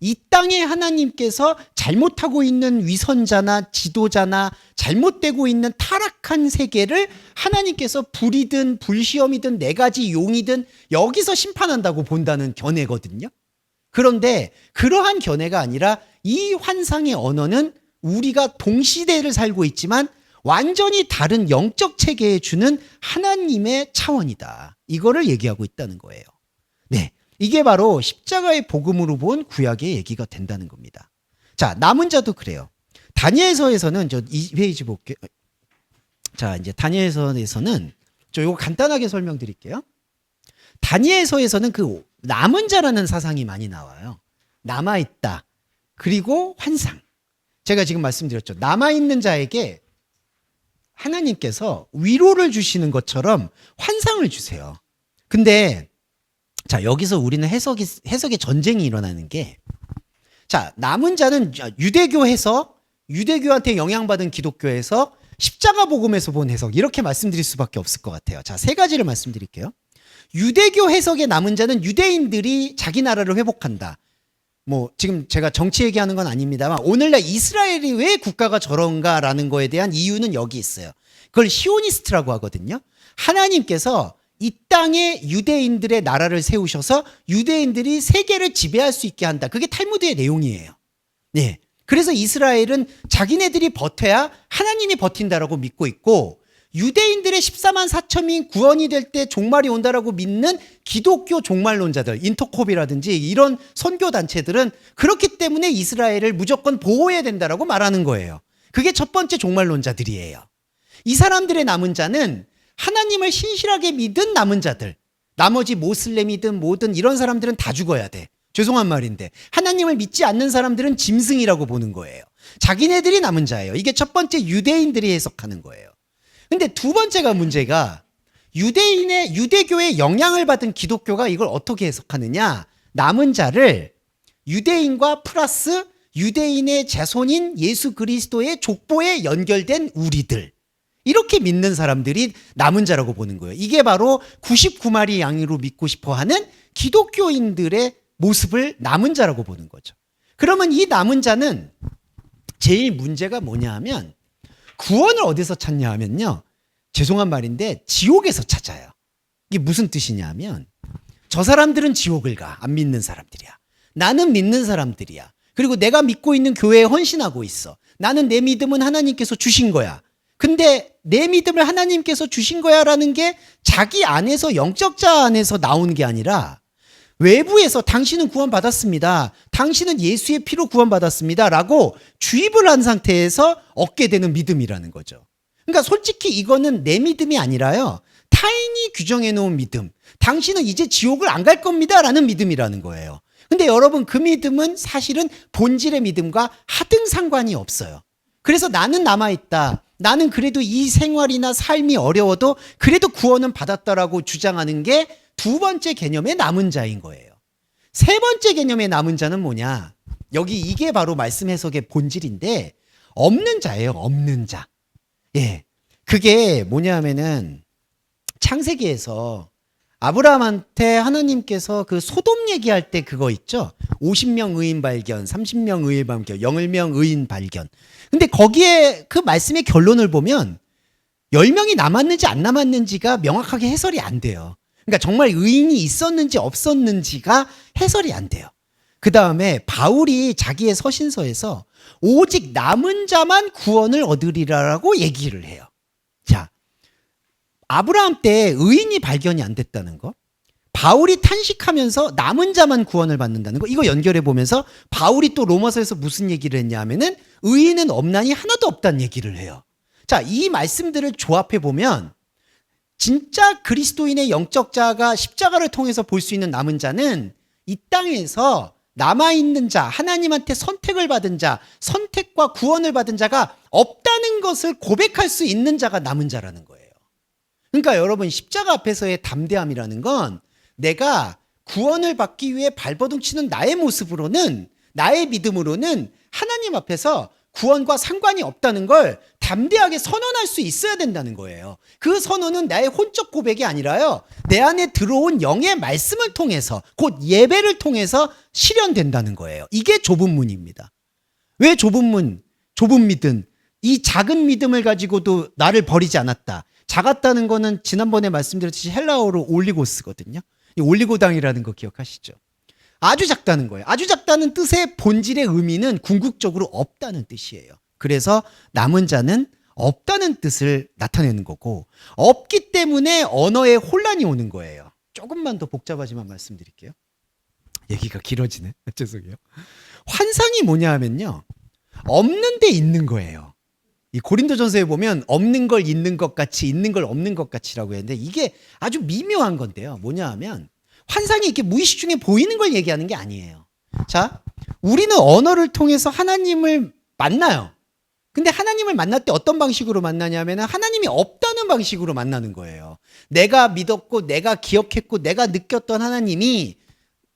이 땅에 하나님께서 잘못하고 있는 위선자나 지도자나 잘못되고 있는 타락한 세계를 하나님께서 불이든 불시험이든 네 가지 용이든 여기서 심판한다고 본다는 견해거든요. 그런데 그러한 견해가 아니라 이 환상의 언어는 우리가 동시대를 살고 있지만 완전히 다른 영적 체계에 주는 하나님의 차원이다. 이거를 얘기하고 있다는 거예요. 네. 이게 바로 십자가의 복음으로 본 구약의 얘기가 된다는 겁니다. 자, 남은 자도 그래요. 다니엘서에서는 저 2페이지 볼게요. 자, 이제 다니엘서에서는 저 이거 간단하게 설명드릴게요. 다니엘서에서는 그 남은 자라는 사상이 많이 나와요. 남아있다. 그리고 환상. 제가 지금 말씀드렸죠. 남아있는 자에게 하나님께서 위로를 주시는 것처럼 환상을 주세요. 근데 자, 여기서 우리는 해석의 전쟁이 일어나는 게, 자, 남은 자는 유대교 해석, 유대교한테 영향받은 기독교 해석, 십자가 복음에서 본 해석, 이렇게 말씀드릴 수밖에 없을 것 같아요. 자, 세 가지를 말씀드릴게요. 유대교 해석의 남은 자는 유대인들이 자기 나라를 회복한다. 뭐, 지금 제가 정치 얘기하는 건 아닙니다만, 오늘날 이스라엘이 왜 국가가 저런가라는 거에 대한 이유는 여기 있어요. 그걸 시오니스트라고 하거든요. 하나님께서 이 땅에 유대인들의 나라를 세우셔서 유대인들이 세계를 지배할 수 있게 한다. 그게 탈무드의 내용이에요. 네. 그래서 이스라엘은 자기네들이 버텨야 하나님이 버틴다라고 믿고 있고 유대인들의 14만 4천이 구원이 될 때 종말이 온다라고 믿는 기독교 종말론자들, 인터콥이라든지 이런 선교단체들은 그렇기 때문에 이스라엘을 무조건 보호해야 된다라고 말하는 거예요. 그게 첫 번째 종말론자들이에요. 이 사람들의 남은 자는 하나님을 신실하게 믿은 남은 자들, 나머지 모슬렘이든 뭐든 이런 사람들은 다 죽어야 돼. 죄송한 말인데 하나님을 믿지 않는 사람들은 짐승이라고 보는 거예요. 자기네들이 남은 자예요. 이게 첫 번째 유대인들이 해석하는 거예요. 근데 두 번째가 문제가 유대교의 영향을 받은 기독교가 이걸 어떻게 해석하느냐. 남은 자를 유대인과 플러스 유대인의 자손인 예수 그리스도의 족보에 연결된 우리들, 이렇게 믿는 사람들이 남은 자라고 보는 거예요. 이게 바로 99마리 양으로 믿고 싶어 하는 기독교인들의 모습을 남은 자라고 보는 거죠. 그러면 이 남은 자는 제일 문제가 뭐냐 하면 구원을 어디서 찾냐 하면요. 죄송한 말인데 지옥에서 찾아요. 이게 무슨 뜻이냐 하면 저 사람들은 지옥을 가. 안 믿는 사람들이야. 나는 믿는 사람들이야. 그리고 내가 믿고 있는 교회에 헌신하고 있어. 나는 내 믿음은 하나님께서 주신 거야. 근데 내 믿음을 하나님께서 주신 거야라는 게 자기 안에서 영적 자 안에서 나오는 게 아니라 외부에서 당신은 구원받았습니다. 당신은 예수의 피로 구원받았습니다. 라고 주입을 한 상태에서 얻게 되는 믿음이라는 거죠. 그러니까 솔직히 이거는 내 믿음이 아니라요. 타인이 규정해 놓은 믿음. 당신은 이제 지옥을 안 갈 겁니다. 라는 믿음이라는 거예요. 근데 여러분 그 믿음은 사실은 본질의 믿음과 하등 상관이 없어요. 그래서 나는 남아있다. 나는 그래도 이 생활이나 삶이 어려워도 그래도 구원은 받았다라고 주장하는 게 두 번째 개념의 남은 자인 거예요. 세 번째 개념의 남은 자는 뭐냐? 여기 이게 바로 말씀 해석의 본질인데 없는 자예요. 없는 자. 예. 그게 뭐냐 하면은 창세기에서 아브라함한테 하나님께서 그 소돔 얘기할 때 그거 있죠? 50명 의인 발견, 30명 의인 발견, 0명 의인 발견. 근데 거기에 그 말씀의 결론을 보면 10명이 남았는지 안 남았는지가 명확하게 해설이 안 돼요. 그러니까 정말 의인이 있었는지 없었는지가 해설이 안 돼요. 그 다음에 바울이 자기의 서신서에서 오직 남은 자만 구원을 얻으리라라고 얘기를 해요. 자, 아브라함 때 의인이 발견이 안 됐다는 거, 바울이 탄식하면서 남은 자만 구원을 받는다는 거, 이거 연결해 보면서 바울이 또 로마서에서 무슨 얘기를 했냐 하면은 의인은 없나니 하나도 없다는 얘기를 해요. 자, 이 말씀들을 조합해 보면 진짜 그리스도인의 영적 자가 십자가를 통해서 볼 수 있는 남은 자는 이 땅에서 남아있는 자, 하나님한테 선택을 받은 자, 선택과 구원을 받은 자가 없다는 것을 고백할 수 있는 자가 남은 자라는 거예요. 그러니까 여러분, 십자가 앞에서의 담대함이라는 건 내가 구원을 받기 위해 발버둥치는 나의 모습으로는, 나의 믿음으로는 하나님 앞에서 구원과 상관이 없다는 걸 담대하게 선언할 수 있어야 된다는 거예요. 그 선언은 나의 혼적 고백이 아니라요, 내 안에 들어온 영의 말씀을 통해서, 곧 예배를 통해서 실현된다는 거예요. 이게 좁은 문입니다. 왜 좁은 문, 좁은 믿음, 이 작은 믿음을 가지고도 나를 버리지 않았다. 작았다는 거는 지난번에 말씀드렸듯이 헬라어로 올리고스거든요. 이 올리고당이라는 거 기억하시죠? 아주 작다는 거예요. 아주 작다는 뜻의 본질의 의미는 궁극적으로 없다는 뜻이에요. 그래서 남은 자는 없다는 뜻을 나타내는 거고, 없기 때문에 언어에 혼란이 오는 거예요. 조금만 더 복잡하지만 말씀드릴게요. 얘기가 길어지네. 죄송해요. 환상이 뭐냐 하면요, 없는 데 있는 거예요. 이 고린도전서에 보면 없는 걸 있는 것 같이, 있는 걸 없는 것 같이라고 했는데, 이게 아주 미묘한 건데요. 뭐냐 하면 환상이 이렇게 무의식 중에 보이는 걸 얘기하는 게 아니에요. 자, 우리는 언어를 통해서 하나님을 만나요. 근데 하나님을 만날 때 어떤 방식으로 만나냐면 하나님이 없다는 방식으로 만나는 거예요. 내가 믿었고 내가 기억했고 내가 느꼈던 하나님이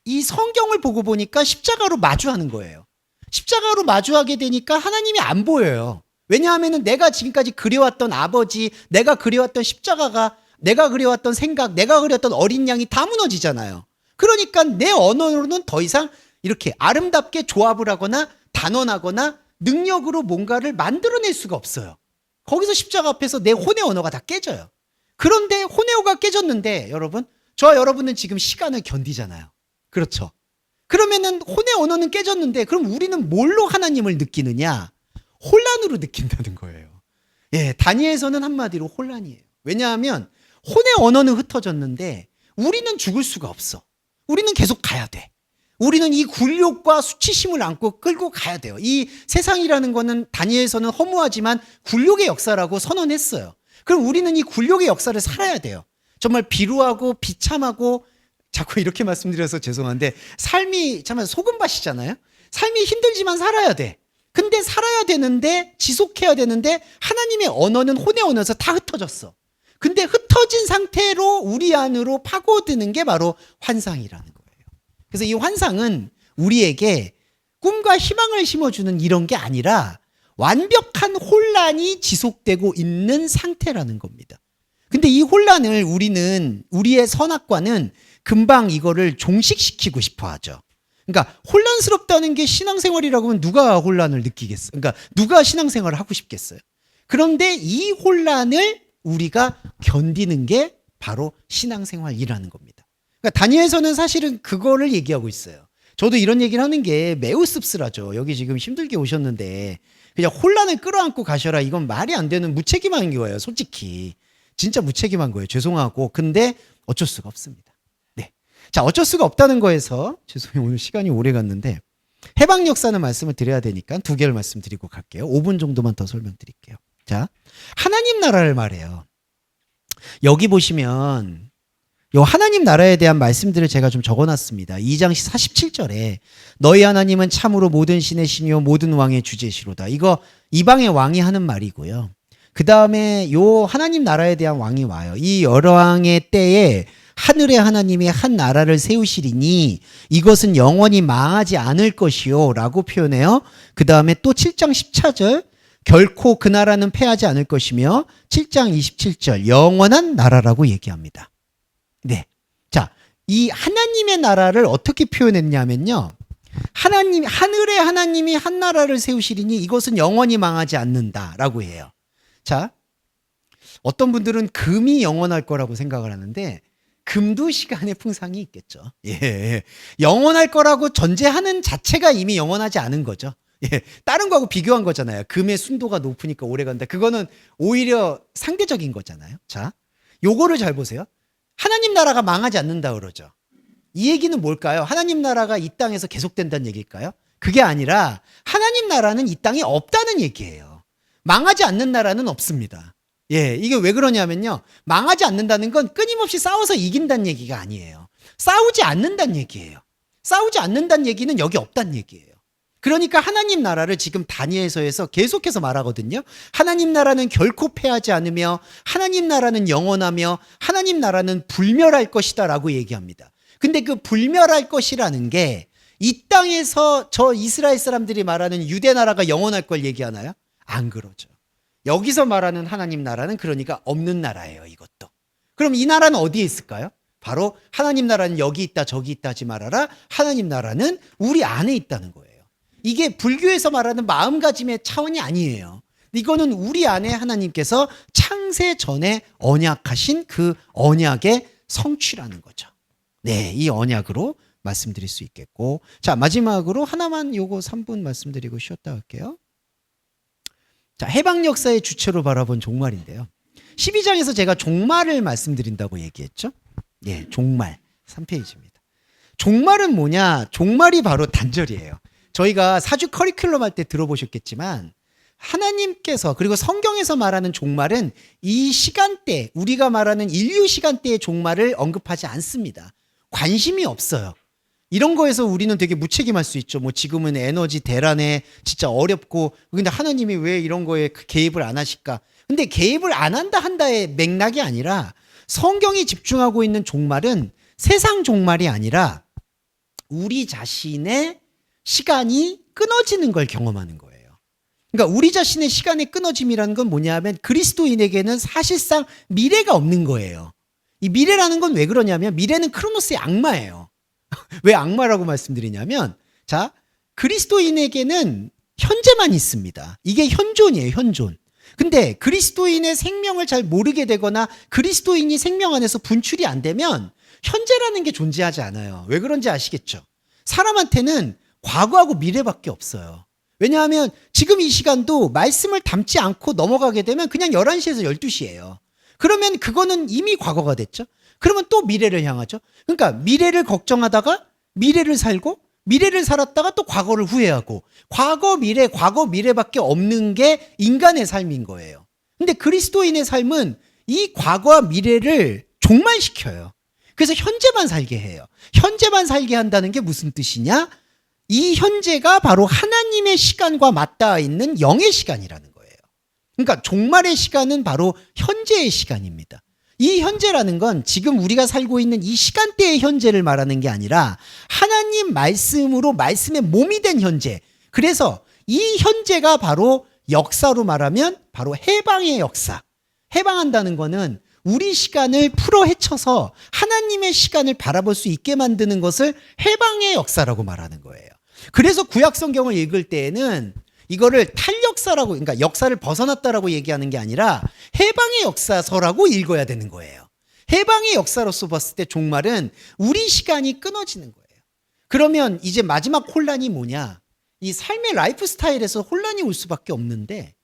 이 성경을 보고 보니까 십자가로 마주하는 거예요. 십자가로 마주하게 되니까 하나님이 안 보여요. 왜냐하면 내가 지금까지 그려왔던 아버지, 내가 그려왔던 십자가가, 내가 그려왔던 생각, 내가 그렸던 어린 양이 다 무너지잖아요. 그러니까 내 언어로는 더 이상 이렇게 아름답게 조합을 하거나 단언하거나 능력으로 뭔가를 만들어낼 수가 없어요. 거기서 십자가 앞에서 내 혼의 언어가 다 깨져요. 그런데 혼의 언어가 깨졌는데 여러분, 저와 여러분은 지금 시간을 견디잖아요. 그렇죠? 그러면은 혼의 언어는 깨졌는데 그럼 우리는 뭘로 하나님을 느끼느냐? 혼란으로 느낀다는 거예요. 예, 다니엘서는 한마디로 혼란이에요. 왜냐하면 혼의 언어는 흩어졌는데 우리는 죽을 수가 없어. 우리는 계속 가야 돼. 우리는 이 굴욕과 수치심을 안고 끌고 가야 돼요. 이 세상이라는 거는 다니엘서는 허무하지만 굴욕의 역사라고 선언했어요. 그럼 우리는 이 굴욕의 역사를 살아야 돼요. 정말 비루하고 비참하고, 자꾸 이렇게 말씀드려서 죄송한데 삶이 정말 소금밭이잖아요. 삶이 힘들지만 살아야 돼. 근데 살아야 되는데, 지속해야 되는데 하나님의 언어는 혼의 언어에서 다 흩어졌어. 근데 흩어진 상태로 우리 안으로 파고드는 게 바로 환상이라는 거예요. 그래서 이 환상은 우리에게 꿈과 희망을 심어주는 이런 게 아니라 완벽한 혼란이 지속되고 있는 상태라는 겁니다. 근데 이 혼란을 우리는, 우리의 선악과는 금방 이거를 종식시키고 싶어 하죠. 그러니까 혼란스럽다는 게 신앙생활이라고 하면 누가 혼란을 느끼겠어요? 그러니까 누가 신앙생활을 하고 싶겠어요? 그런데 이 혼란을 우리가 견디는 게 바로 신앙생활이라는 겁니다. 그러니까 다니엘서는 사실은 그거를 얘기하고 있어요. 저도 이런 얘기를 하는 게 매우 씁쓸하죠. 여기 지금 힘들게 오셨는데 그냥 혼란을 끌어안고 가셔라. 이건 말이 안 되는 무책임한 거예요. 솔직히. 진짜 무책임한 거예요. 죄송하고. 근데 어쩔 수가 없습니다. 네. 자, 어쩔 수가 없다는 거에서, 죄송해요. 오늘 시간이 오래 갔는데 해방 역사는 말씀을 드려야 되니까 두 개를 말씀드리고 갈게요. 5분 정도만 더 설명드릴게요. 자, 하나님 나라를 말해요. 여기 보시면 요 하나님 나라에 대한 말씀들을 제가 좀 적어놨습니다. 2장 47절에 너희 하나님은 참으로 모든 신의 신이요 모든 왕의 주제시로다. 이거 이방의 왕이 하는 말이고요. 그 다음에 요 하나님 나라에 대한 왕이 와요. 이 열왕의 때에 하늘의 하나님이 한 나라를 세우시리니 이것은 영원히 망하지 않을 것이요 라고 표현해요. 그 다음에 또 7장 14절 결코 그 나라는 패하지 않을 것이며 7장 27절 영원한 나라라고 얘기합니다. 네. 자, 이 하나님의 나라를 어떻게 표현했냐면요. 하나님, 하늘의 하나님이 한 나라를 세우시리니 이것은 영원히 망하지 않는다라고 해요. 자, 어떤 분들은 금이 영원할 거라고 생각을 하는데 금도 시간의 풍상이 있겠죠. 예. 영원할 거라고 전제하는 자체가 이미 영원하지 않은 거죠. 예. 다른 거하고 비교한 거잖아요. 금의 순도가 높으니까 오래 간다. 그거는 오히려 상대적인 거잖아요. 자, 요거를 잘 보세요. 하나님 나라가 망하지 않는다 그러죠. 이 얘기는 뭘까요? 하나님 나라가 이 땅에서 계속된다는 얘기일까요? 그게 아니라 하나님 나라는 이 땅에 없다는 얘기예요. 망하지 않는 나라는 없습니다. 예, 이게 왜 그러냐면요. 망하지 않는다는 건 끊임없이 싸워서 이긴다는 얘기가 아니에요. 싸우지 않는다는 얘기예요. 싸우지 않는다는 얘기는 여기 없다는 얘기예요. 그러니까 하나님 나라를 지금 다니엘서에서 계속해서 말하거든요. 하나님 나라는 결코 패하지 않으며 하나님 나라는 영원하며 하나님 나라는 불멸할 것이다 라고 얘기합니다. 근데 그 불멸할 것이라는 게 이 땅에서 저 이스라엘 사람들이 말하는 유대 나라가 영원할 걸 얘기하나요? 안 그러죠. 여기서 말하는 하나님 나라는 그러니까 없는 나라예요, 이것도. 그럼 이 나라는 어디에 있을까요? 바로 하나님 나라는 여기 있다 저기 있다 하지 말아라. 하나님 나라는 우리 안에 있다는 거예요. 이게 불교에서 말하는 마음가짐의 차원이 아니에요. 이거는 우리 안에 하나님께서 창세 전에 언약하신 그 언약의 성취라는 거죠. 네, 이 언약으로 말씀드릴 수 있겠고. 자, 마지막으로 하나만 요거 3분 말씀드리고 쉬었다 할게요. 자, 해방 역사의 주체로 바라본 종말인데요. 12장에서 제가 종말을 말씀드린다고 얘기했죠. 예, 종말 3페이지입니다. 종말은 뭐냐? 종말이 바로 단절이에요. 저희가 사주 커리큘럼 할 때 들어보셨겠지만 하나님께서 그리고 성경에서 말하는 종말은 이 시간대, 우리가 말하는 인류 시간대의 종말을 언급하지 않습니다. 관심이 없어요. 이런 거에서 우리는 되게 무책임할 수 있죠. 뭐 지금은 에너지 대란에 진짜 어렵고 근데 하나님이 왜 이런 거에 개입을 안 하실까? 근데 개입을 안 한다 한다의 맥락이 아니라 성경이 집중하고 있는 종말은 세상 종말이 아니라 우리 자신의 시간이 끊어지는 걸 경험하는 거예요. 그러니까 우리 자신의 시간의 끊어짐이라는 건 뭐냐면 그리스도인에게는 사실상 미래가 없는 거예요. 이 미래라는 건 왜 그러냐면 미래는 크로노스의 악마예요. 왜 악마라고 말씀드리냐면 자, 그리스도인에게는 현재만 있습니다. 이게 현존이에요, 현존. 근데 그리스도인의 생명을 잘 모르게 되거나 그리스도인이 생명 안에서 분출이 안 되면 현재라는 게 존재하지 않아요. 왜 그런지 아시겠죠? 사람한테는 과거하고 미래밖에 없어요. 왜냐하면 지금 이 시간도 말씀을 담지 않고 넘어가게 되면 그냥 11시에서 12시예요. 그러면 그거는 이미 과거가 됐죠. 그러면 또 미래를 향하죠. 그러니까 미래를 걱정하다가 미래를 살고 미래를 살았다가 또 과거를 후회하고 과거 미래밖에 없는 게 인간의 삶인 거예요. 근데 그리스도인의 삶은 이 과거와 미래를 종말시켜요. 그래서 현재만 살게 해요. 현재만 살게 한다는 게 무슨 뜻이냐? 이 현재가 바로 하나님의 시간과 맞닿아 있는 영의 시간이라는 거예요. 그러니까 종말의 시간은 바로 현재의 시간입니다. 이 현재라는 건 지금 우리가 살고 있는 이 시간대의 현재를 말하는 게 아니라 하나님 말씀으로 말씀의 몸이 된 현재. 그래서 이 현재가 바로 역사로 말하면 바로 해방의 역사. 해방한다는 거는 우리 시간을 풀어 헤쳐서 하나님의 시간을 바라볼 수 있게 만드는 것을 해방의 역사라고 말하는 거예요. 그래서 구약 성경을 읽을 때에는 이거를 탈역사라고, 그러니까 역사를 벗어났다라고 얘기하는 게 아니라 해방의 역사서라고 읽어야 되는 거예요. 해방의 역사로서 봤을 때 종말은 우리 시간이 끊어지는 거예요. 그러면 이제 마지막 혼란이 뭐냐? 이 삶의 라이프 스타일에서 혼란이 올 수밖에 없는데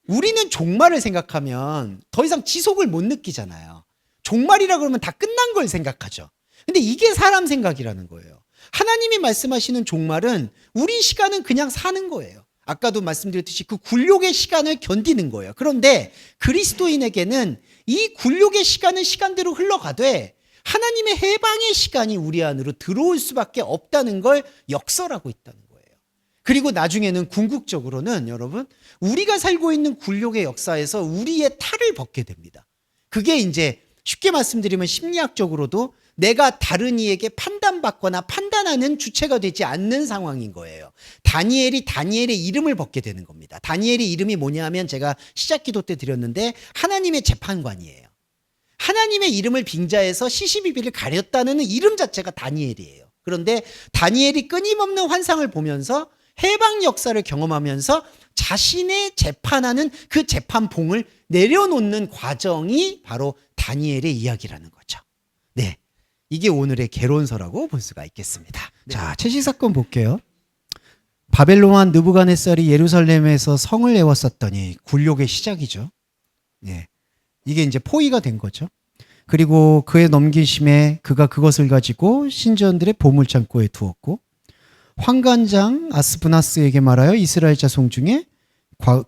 우리는 종말을 생각하면 더 이상 지속을 못 느끼잖아요. 종말이라 그러면 다 끝난 걸 생각하죠. 근데 이게 사람 생각이라는 거예요. 하나님이 말씀하시는 종말은 우리 시간은 그냥 사는 거예요. 아까도 말씀드렸듯이 그 굴욕의 시간을 견디는 거예요. 그런데 그리스도인에게는 이 굴욕의 시간은 시간대로 흘러가되 하나님의 해방의 시간이 우리 안으로 들어올 수밖에 없다는 걸 역설하고 있다는 거예요. 그리고 나중에는 궁극적으로는 여러분 우리가 살고 있는 굴욕의 역사에서 우리의 탈을 벗게 됩니다. 그게 이제 쉽게 말씀드리면 심리학적으로도 내가 다른 이에게 판단받거나 판단하는 주체가 되지 않는 상황인 거예요. 다니엘의 이름을 벗게 되는 겁니다. 다니엘의 이름이 뭐냐면 제가 시작 기도 때 드렸는데 하나님의 재판관이에요. 하나님의 이름을 빙자해서 시시비비를 가렸다는 이름 자체가 다니엘이에요. 그런데 다니엘이 끊임없는 환상을 보면서 해방 역사를 경험하면서 자신의 재판하는 그 재판봉을 내려놓는 과정이 바로 다니엘의 이야기라는 거죠. 네, 이게 오늘의 개론서라고 볼 수가 있겠습니다. 자, 채식 사건 볼게요. 바벨론 왕 느부갓네살이 예루살렘에서 성을 내었었더니 굴욕의 시작이죠. 예. 이게 이제 포위가 된 거죠. 그리고 그의 넘기심에 그가 그것을 가지고 신전들의 보물창고에 두었고 환관장 아스브나스에게 말하여 이스라엘 자손 중에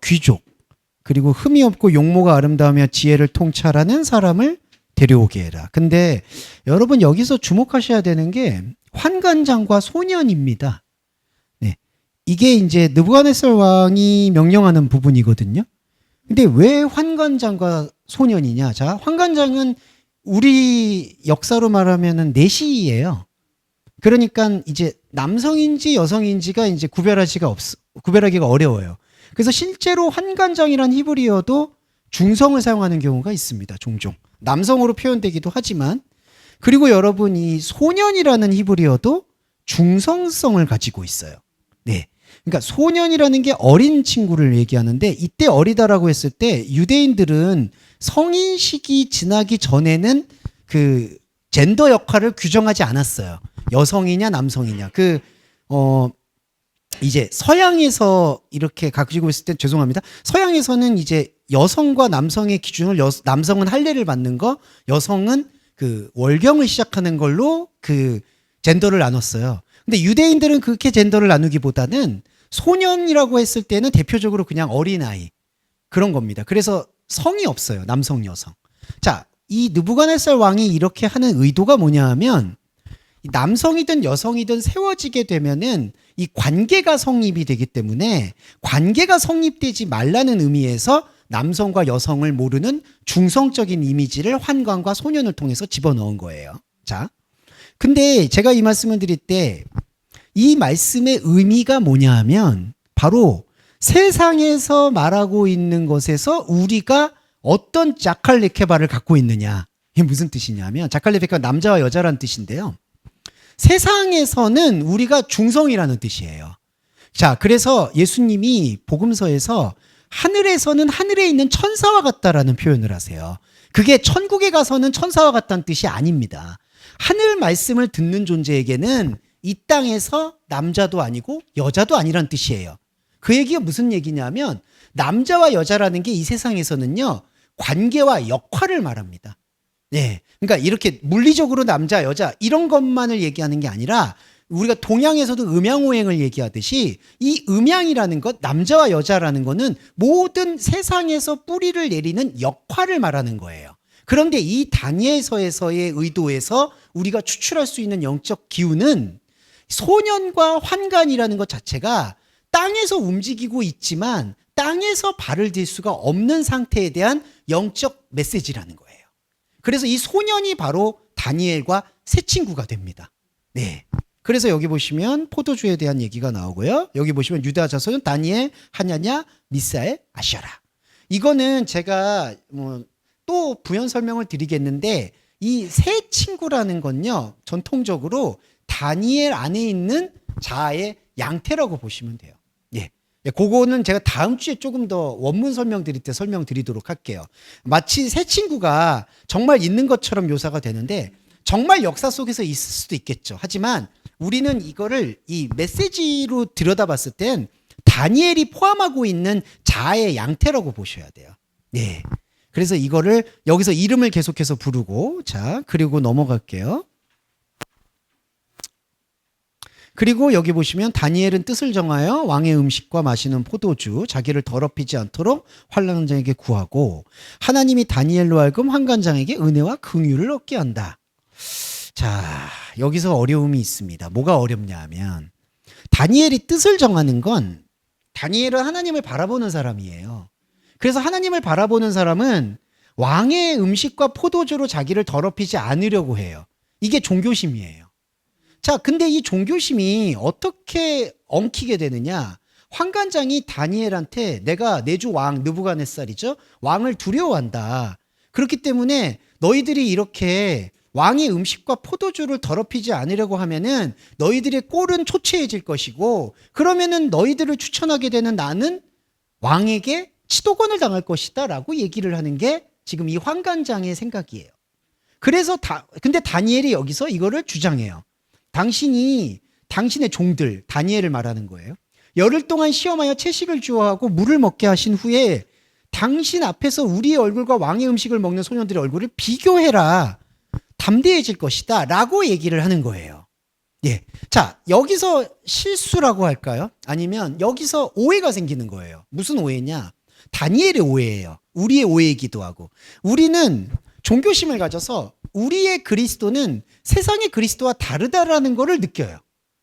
귀족 그리고 흠이 없고 용모가 아름다우며 지혜를 통찰하는 사람을 데려오게 해라. 근데 여러분 여기서 주목하셔야 되는 게 환관장과 소년입니다. 네. 이게 이제 느부갓네살 왕이 명령하는 부분이거든요. 근데 왜 환관장과 소년이냐? 자, 환관장은 우리 역사로 말하면은 내시예요. 그러니까 이제 남성인지 여성인지가 이제 구별하기가 어려워요. 그래서 실제로 환관장이란 히브리어도 중성을 사용하는 경우가 있습니다. 종종. 남성으로 표현되기도 하지만 그리고 여러분 이 소년이라는 히브리어도 중성성을 가지고 있어요. 네. 그러니까 소년이라는 게 어린 친구를 얘기하는데 이때 어리다라고 했을 때 유대인들은 성인 시기 지나기 전에는 그 젠더 역할을 규정하지 않았어요. 여성이냐 남성이냐. 이제 서양에서 이렇게 가지고 있을 때 죄송합니다. 서양에서는 이제 여성과 남성의 기준을 남성은 할례를 받는 거, 여성은 그 월경을 시작하는 걸로 그 젠더를 나눴어요. 근데 유대인들은 그렇게 젠더를 나누기보다는 소년이라고 했을 때는 대표적으로 그냥 어린아이 그런 겁니다. 그래서 성이 없어요. 남성, 여성. 자, 이 느부갓네살 왕이 이렇게 하는 의도가 뭐냐 하면 남성이든 여성이든 세워지게 되면은 이 관계가 성립이 되기 때문에 관계가 성립되지 말라는 의미에서 남성과 여성을 모르는 중성적인 이미지를 환관과 소년을 통해서 집어넣은 거예요. 자, 근데 제가 이 말씀을 드릴 때 이 말씀의 의미가 뭐냐 하면 바로 세상에서 말하고 있는 것에서 우리가 어떤 자칼레케바를 갖고 있느냐. 이게 무슨 뜻이냐면 자칼레케바가 남자와 여자라는 뜻인데요. 세상에서는 우리가 중성이라는 뜻이에요. 자, 그래서 예수님이 복음서에서 하늘에서는 하늘에 있는 천사와 같다라는 표현을 하세요. 그게 천국에 가서는 천사와 같다는 뜻이 아닙니다. 하늘 말씀을 듣는 존재에게는 이 땅에서 남자도 아니고 여자도 아니란 뜻이에요. 그 얘기가 무슨 얘기냐면 남자와 여자라는 게 이 세상에서는요 관계와 역할을 말합니다. 네, 그러니까 이렇게 물리적으로 남자 여자 이런 것만을 얘기하는 게 아니라 우리가 동양에서도 음양오행을 얘기하듯이 이 음양이라는 것 남자와 여자라는 거는 모든 세상에서 뿌리를 내리는 역할을 말하는 거예요. 그런데 이 다니엘서에서의 의도에서 우리가 추출할 수 있는 영적 기운은 소년과 환관이라는 것 자체가 땅에서 움직이고 있지만 땅에서 발을 댈 수가 없는 상태에 대한 영적 메시지라는 거예요. 그래서 이 소년이 바로 다니엘과 새 친구가 됩니다. 네. 그래서 여기 보시면 포도주에 대한 얘기가 나오고요. 여기 보시면 유다 자손은 다니엘, 하냐냐, 미사엘, 아시아라. 이거는 제가 또 부연 설명을 드리겠는데 이 새 친구라는 건요. 전통적으로 다니엘 안에 있는 자아의 양태라고 보시면 돼요. 예. 그거는 제가 다음 주에 조금 더 원문 설명 드릴 때 설명드리도록 할게요. 마치 새 친구가 정말 있는 것처럼 묘사가 되는데 정말 역사 속에서 있을 수도 있겠죠. 하지만 우리는 이거를 이 메시지로 들여다봤을 땐 다니엘이 포함하고 있는 자아의 양태라고 보셔야 돼요. 네. 그래서 이거를 여기서 이름을 계속해서 부르고 자, 그리고 넘어갈게요. 그리고 여기 보시면 다니엘은 뜻을 정하여 왕의 음식과 마시는 포도주 자기를 더럽히지 않도록 환관장에게 구하고 하나님이 다니엘로 하여금 환관장에게 은혜와 긍휼을 얻게 한다. 자, 여기서 어려움이 있습니다. 뭐가 어렵냐 하면 다니엘이 뜻을 정하는 건 다니엘은 하나님을 바라보는 사람이에요. 그래서 하나님을 바라보는 사람은 왕의 음식과 포도주로 자기를 더럽히지 않으려고 해요. 이게 종교심이에요. 자, 근데 이 종교심이 어떻게 엉키게 되느냐? 환관장이 다니엘한테 내가 내주 왕 느부갓네살이죠. 왕을 두려워한다. 그렇기 때문에 너희들이 이렇게 왕의 음식과 포도주를 더럽히지 않으려고 하면은 너희들의 꼴은 초췌해질 것이고 그러면은 너희들을 추천하게 되는 나는 왕에게 치도권을 당할 것이다 라고 얘기를 하는 게 지금 이 환관장의 생각이에요. 그래서 근데 다니엘이 여기서 이거를 주장해요. 당신의 종들, 다니엘을 말하는 거예요. 열흘 동안 시험하여 채식을 주어하고 물을 먹게 하신 후에 당신 앞에서 우리의 얼굴과 왕의 음식을 먹는 소년들의 얼굴을 비교해라. 담대해질 것이다. 라고 얘기를 하는 거예요. 예. 자, 여기서 실수라고 할까요? 아니면 여기서 오해가 생기는 거예요. 무슨 오해냐? 다니엘의 오해예요. 우리의 오해이기도 하고. 우리는 종교심을 가져서 우리의 그리스도는 세상의 그리스도와 다르다라는 것을 느껴요.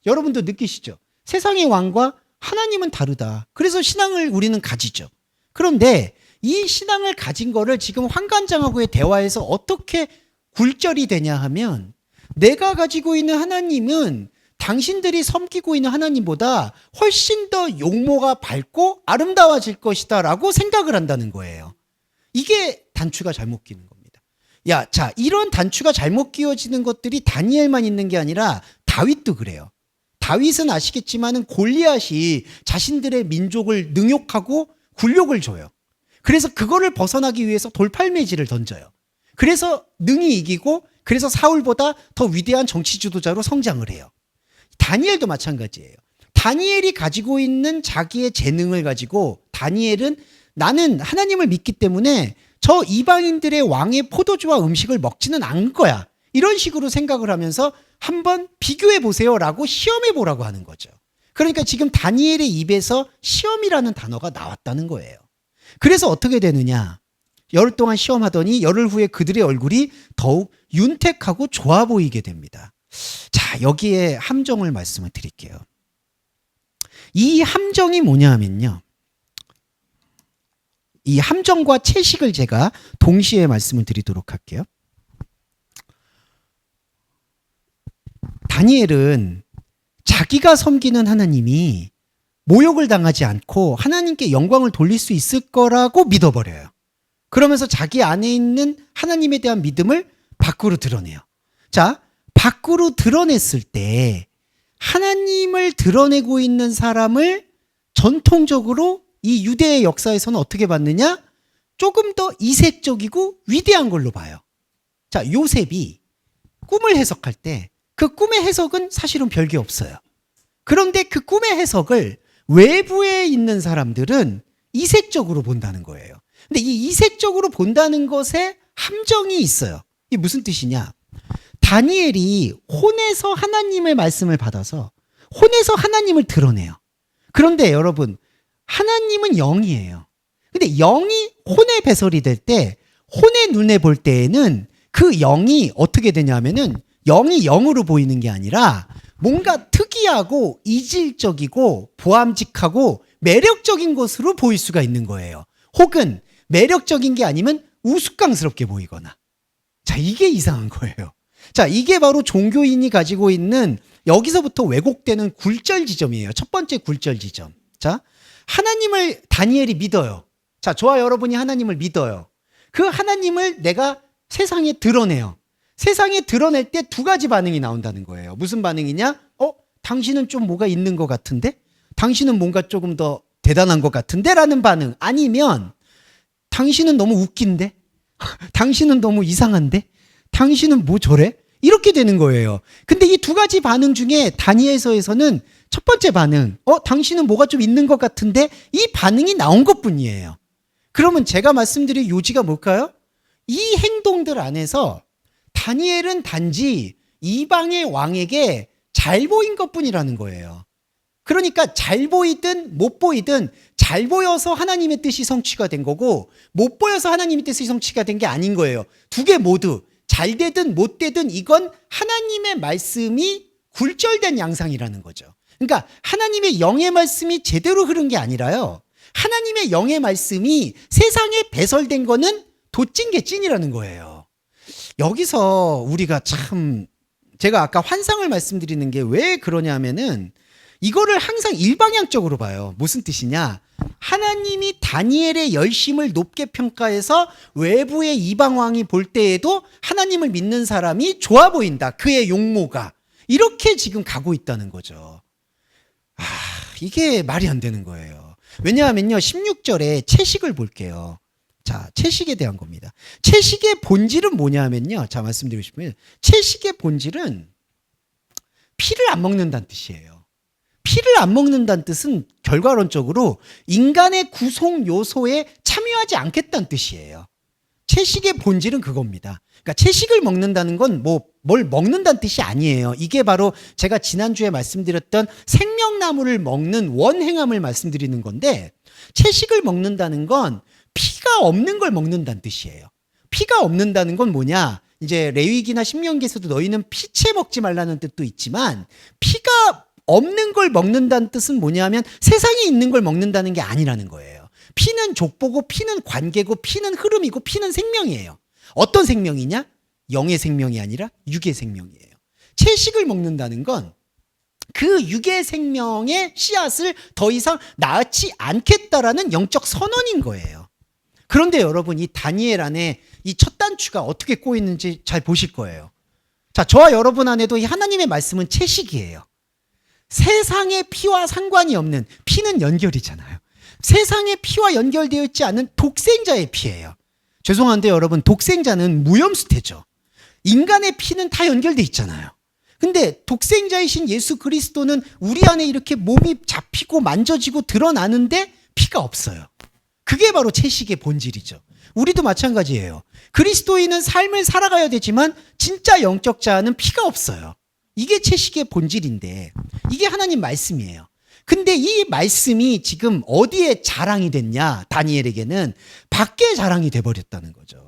여러분도 느끼시죠? 세상의 왕과 하나님은 다르다. 그래서 신앙을 우리는 가지죠. 그런데 이 신앙을 가진 거를 지금 환관장하고의 대화에서 어떻게 굴절이 되냐 하면 내가 가지고 있는 하나님은 당신들이 섬기고 있는 하나님보다 훨씬 더 용모가 밝고 아름다워질 것이다 라고 생각을 한다는 거예요. 이게 단추가 잘못 끼는 겁니다. 자, 이런 단추가 잘못 끼워지는 것들이 다니엘만 있는 게 아니라 다윗도 그래요. 다윗은 아시겠지만은 골리앗이 자신들의 민족을 능욕하고 굴욕을 줘요. 그래서 그거를 벗어나기 위해서 돌팔매질을 던져요. 그래서 능히 이기고 그래서 사울보다 더 위대한 정치 지도자로 성장을 해요. 다니엘도 마찬가지예요. 다니엘이 가지고 있는 자기의 재능을 가지고 다니엘은 나는 하나님을 믿기 때문에 저 이방인들의 왕의 포도주와 음식을 먹지는 않을 거야. 이런 식으로 생각을 하면서 한번 비교해 보세요라고 시험해 보라고 하는 거죠. 그러니까 지금 다니엘의 입에서 시험이라는 단어가 나왔다는 거예요. 그래서 어떻게 되느냐? 열흘 동안 시험하더니 열흘 후에 그들의 얼굴이 더욱 윤택하고 좋아 보이게 됩니다. 자, 여기에 함정을 말씀을 드릴게요. 이 함정이 뭐냐 하면요. 이 함정과 채식을 제가 동시에 말씀을 드리도록 할게요. 다니엘은 자기가 섬기는 하나님이 모욕을 당하지 않고 하나님께 영광을 돌릴 수 있을 거라고 믿어버려요. 그러면서 자기 안에 있는 하나님에 대한 믿음을 밖으로 드러내요. 자, 밖으로 드러냈을 때 하나님을 드러내고 있는 사람을 전통적으로 이 유대의 역사에서는 어떻게 봤느냐? 조금 더 이색적이고 위대한 걸로 봐요. 자, 요셉이 꿈을 해석할 때 그 꿈의 해석은 사실은 별게 없어요. 그런데 그 꿈의 해석을 외부에 있는 사람들은 이색적으로 본다는 거예요. 근데 이 이색적으로 본다는 것에 함정이 있어요. 이게 무슨 뜻이냐? 다니엘이 혼에서 하나님의 말씀을 받아서 혼에서 하나님을 드러내요. 그런데 여러분, 하나님은 영이에요. 근데 영이 혼에 배설이 될 때 혼의 눈에 볼 때에는 그 영이 어떻게 되냐면은 영이 영으로 보이는 게 아니라 뭔가 특이하고 이질적이고 보암직하고 매력적인 것으로 보일 수가 있는 거예요. 혹은 매력적인 게 아니면 우스꽝스럽게 보이거나. 자, 이게 이상한 거예요. 자, 이게 바로 종교인이 가지고 있는 여기서부터 왜곡되는 굴절 지점이에요. 첫 번째 굴절 지점. 자, 하나님을 다니엘이 믿어요. 자, 저와 여러분이 하나님을 믿어요. 그 하나님을 내가 세상에 드러내요. 세상에 드러낼 때 두 가지 반응이 나온다는 거예요. 무슨 반응이냐? 당신은 좀 뭐가 있는 것 같은데? 당신은 뭔가 조금 더 대단한 것 같은데? 라는 반응. 아니면 당신은 너무 웃긴데? 당신은 너무 이상한데? 당신은 뭐 저래? 이렇게 되는 거예요. 근데 이 두 가지 반응 중에 다니엘서에서는 첫 번째 반응, 당신은 뭐가 좀 있는 것 같은데? 이 반응이 나온 것 뿐이에요. 그러면 제가 말씀드릴 요지가 뭘까요? 이 행동들 안에서 다니엘은 단지 이방의 왕에게 잘 보인 것 뿐이라는 거예요. 그러니까 잘 보이든 못 보이든 잘 보여서 하나님의 뜻이 성취가 된 거고 못 보여서 하나님의 뜻이 성취가 된 게 아닌 거예요. 두 개 모두 잘 되든 못 되든 이건 하나님의 말씀이 굴절된 양상이라는 거죠. 그러니까 하나님의 영의 말씀이 제대로 흐른 게 아니라요. 하나님의 영의 말씀이 세상에 배설된 거는 도찐 게 찐이라는 거예요. 여기서 우리가 참 제가 아까 환상을 말씀드리는 게 왜 그러냐면은 이거를 항상 일방향적으로 봐요. 무슨 뜻이냐? 하나님이 다니엘의 열심을 높게 평가해서 외부의 이방 왕이 볼 때에도 하나님을 믿는 사람이 좋아 보인다. 그의 용모가. 이렇게 지금 가고 있다는 거죠. 이게 말이 안 되는 거예요. 왜냐하면요. 16절에 채식을 볼게요. 자, 채식에 대한 겁니다. 채식의 본질은 뭐냐면요. 자, 말씀드리고 싶으면 채식의 본질은 피를 안 먹는다는 뜻이에요. 피를 안 먹는다는 뜻은 결과론적으로 인간의 구성 요소에 참여하지 않겠다는 뜻이에요. 채식의 본질은 그겁니다. 그러니까 채식을 먹는다는 건 뭘 먹는다는 뜻이 아니에요. 이게 바로 제가 지난주에 말씀드렸던 생명나무를 먹는 원행함을 말씀드리는 건데, 채식을 먹는다는 건 피가 없는 걸 먹는다는 뜻이에요. 피가 없는다는 건 뭐냐? 이제 레위기나 신명기에서도 너희는 피채 먹지 말라는 뜻도 있지만, 피가 없는 걸 먹는다는 뜻은 뭐냐면 세상에 있는 걸 먹는다는 게 아니라는 거예요. 피는 족보고 피는 관계고 피는 흐름이고 피는 생명이에요. 어떤 생명이냐? 영의 생명이 아니라 육의 생명이에요. 채식을 먹는다는 건 그 육의 생명의 씨앗을 더 이상 낳지 않겠다라는 영적 선언인 거예요. 그런데 여러분, 이 다니엘 안에 이 첫 단추가 어떻게 꼬이는지 잘 보실 거예요. 자, 저와 여러분 안에도 이 하나님의 말씀은 채식이에요. 세상의 피와 상관이 없는, 피는 연결이잖아요. 세상의 피와 연결되어 있지 않은 독생자의 피예요. 죄송한데 여러분, 독생자는 무염수태죠. 인간의 피는 다 연결돼 있잖아요. 근데 독생자이신 예수 그리스도는 우리 안에 이렇게 몸이 잡히고 만져지고 드러나는데 피가 없어요. 그게 바로 채식의 본질이죠. 우리도 마찬가지예요. 그리스도인은 삶을 살아가야 되지만 진짜 영적 자는 피가 없어요. 이게 채식의 본질인데, 이게 하나님 말씀이에요. 근데 이 말씀이 지금 어디에 자랑이 됐냐? 다니엘에게는 밖에 자랑이 돼버렸다는 거죠.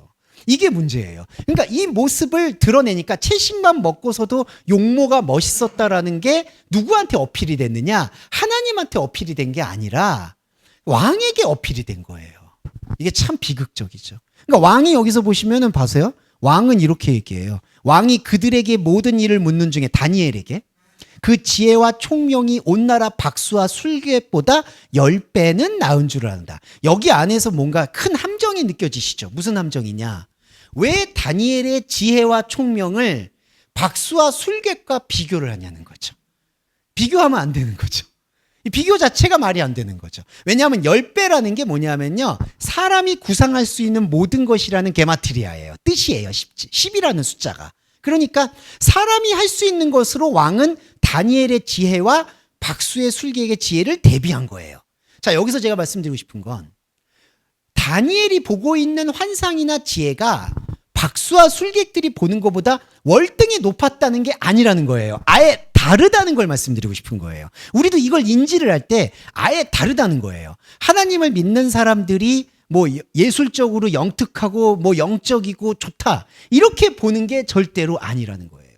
이게 문제예요. 그러니까 이 모습을 드러내니까 채식만 먹고서도 용모가 멋있었다라는 게 누구한테 어필이 됐느냐? 하나님한테 어필이 된 게 아니라 왕에게 어필이 된 거예요. 이게 참 비극적이죠. 그러니까 왕이 여기서 보시면은 봐세요. 왕은 이렇게 얘기해요. 왕이 그들에게 모든 일을 묻는 중에, 다니엘에게 그 지혜와 총명이 온 나라 박수와 술객보다 10배는 나은 줄 안다. 여기 안에서 뭔가 큰 함정이 느껴지시죠? 무슨 함정이냐? 왜 다니엘의 지혜와 총명을 박수와 술객과 비교를 하냐는 거죠. 비교하면 안 되는 거죠. 이 비교 자체가 말이 안 되는 거죠. 왜냐하면 10배라는 게 뭐냐면요, 사람이 구상할 수 있는 모든 것이라는 게마트리아예요. 뜻이에요. 10이라는 숫자가. 그러니까 사람이 할 수 있는 것으로 왕은 다니엘의 지혜와 박수의 술객의 지혜를 대비한 거예요. 자, 여기서 제가 말씀드리고 싶은 건, 다니엘이 보고 있는 환상이나 지혜가 박수와 술객들이 보는 것보다 월등히 높았다는 게 아니라는 거예요. 아예 다르다는 걸 말씀드리고 싶은 거예요. 우리도 이걸 인지를 할 때 아예 다르다는 거예요. 하나님을 믿는 사람들이 뭐 예술적으로 영특하고 뭐 영적이고 좋다, 이렇게 보는 게 절대로 아니라는 거예요.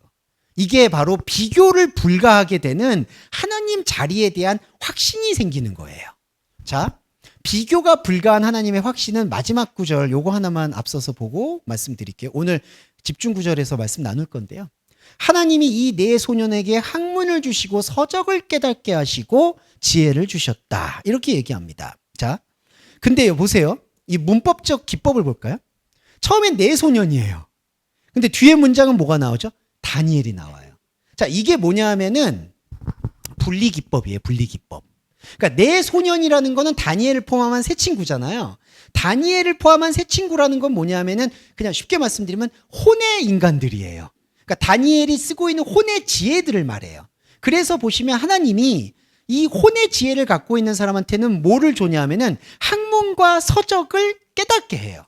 이게 바로 비교를 불가하게 되는 하나님 자리에 대한 확신이 생기는 거예요. 자, 비교가 불가한 하나님의 확신은 마지막 구절 요거 하나만 앞서서 보고 말씀드릴게요. 오늘 집중 구절에서 말씀 나눌 건데요. 하나님이 이 네 소년에게 학문을 주시고 서적을 깨닫게 하시고 지혜를 주셨다, 이렇게 얘기합니다. 자, 근데 보세요. 이 문법적 기법을 볼까요? 처음엔 네 소년이에요. 근데 뒤에 문장은 뭐가 나오죠? 다니엘이 나와요. 자, 이게 뭐냐 하면은 분리기법이에요. 분리기법. 그러니까 네 소년이라는 거는 다니엘을 포함한 세 친구잖아요. 다니엘을 포함한 세 친구라는 건 뭐냐 하면은 그냥 쉽게 말씀드리면 혼의 인간들이에요. 그러니까 다니엘이 쓰고 있는 혼의 지혜들을 말해요. 그래서 보시면 하나님이 이 혼의 지혜를 갖고 있는 사람한테는 뭐를 주냐 하면은 학문과 서적을 깨닫게 해요.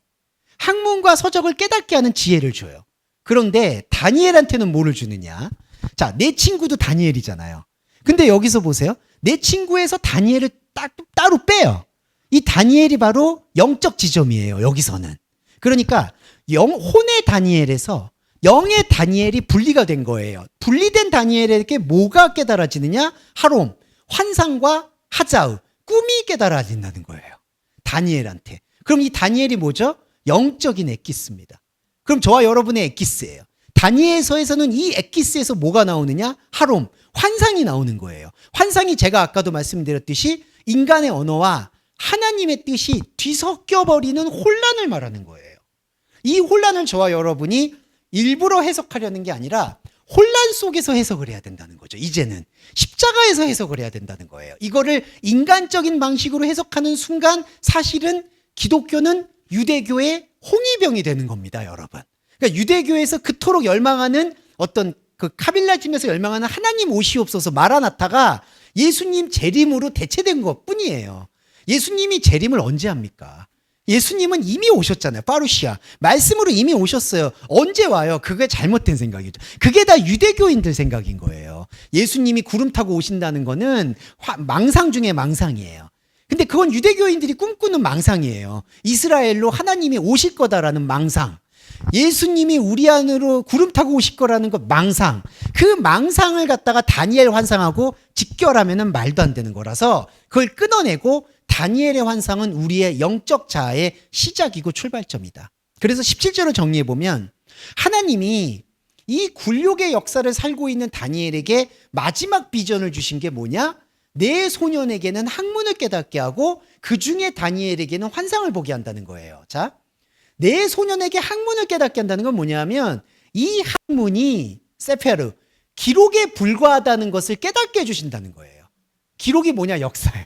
학문과 서적을 깨닫게 하는 지혜를 줘요. 그런데 다니엘한테는 뭐를 주느냐? 자, 내 친구도 다니엘이잖아요. 근데 여기서 보세요. 내 친구에서 다니엘을 따로 빼요. 이 다니엘이 바로 영적 지점이에요. 여기서는. 그러니까 혼의 다니엘에서 영의 다니엘이 분리가 된 거예요. 분리된 다니엘에게 뭐가 깨달아지느냐? 하롬, 환상과 하자우, 꿈이 깨달아진다는 거예요. 다니엘한테. 그럼 이 다니엘이 뭐죠? 영적인 엑기스입니다. 그럼 저와 여러분의 엑기스예요. 다니엘서에서는 이 엑기스에서 뭐가 나오느냐? 하롬, 환상이 나오는 거예요. 환상이 제가 아까도 말씀드렸듯이 인간의 언어와 하나님의 뜻이 뒤섞여버리는 혼란을 말하는 거예요. 이 혼란을 저와 여러분이 일부러 해석하려는 게 아니라 혼란 속에서 해석을 해야 된다는 거죠. 이제는 십자가에서 해석을 해야 된다는 거예요. 이거를 인간적인 방식으로 해석하는 순간 사실은 기독교는 유대교의 홍위병이 되는 겁니다, 여러분. 그러니까 유대교에서 그토록 열망하는 어떤 그 카빌라 집에서 열망하는 하나님 오시옵소서 마라나타가 예수님 재림으로 대체된 것 뿐이에요. 예수님이 재림을 언제 합니까? 예수님은 이미 오셨잖아요. 파루시아. 말씀으로 이미 오셨어요. 언제 와요? 그게 잘못된 생각이죠. 그게 다 유대교인들 생각인 거예요. 예수님이 구름 타고 오신다는 거는 망상 중에 망상이에요. 근데 그건 유대교인들이 꿈꾸는 망상이에요. 이스라엘로 하나님이 오실 거다라는 망상. 예수님이 우리 안으로 구름 타고 오실 거라는 것 망상. 그 망상을 갖다가 다니엘 환상하고 직결하면은 말도 안 되는 거라서 그걸 끊어내고 다니엘의 환상은 우리의 영적 자아의 시작이고 출발점이다. 그래서 17절을 정리해 보면 하나님이 이 굴욕의 역사를 살고 있는 다니엘에게 마지막 비전을 주신 게 뭐냐? 내 소년에게는 학문을 깨닫게 하고 그 중에 다니엘에게는 환상을 보게 한다는 거예요. 자, 내 소년에게 학문을 깨닫게 한다는 건 뭐냐면 이 학문이 세페르, 기록에 불과하다는 것을 깨닫게 해주신다는 거예요. 기록이 뭐냐? 역사예요.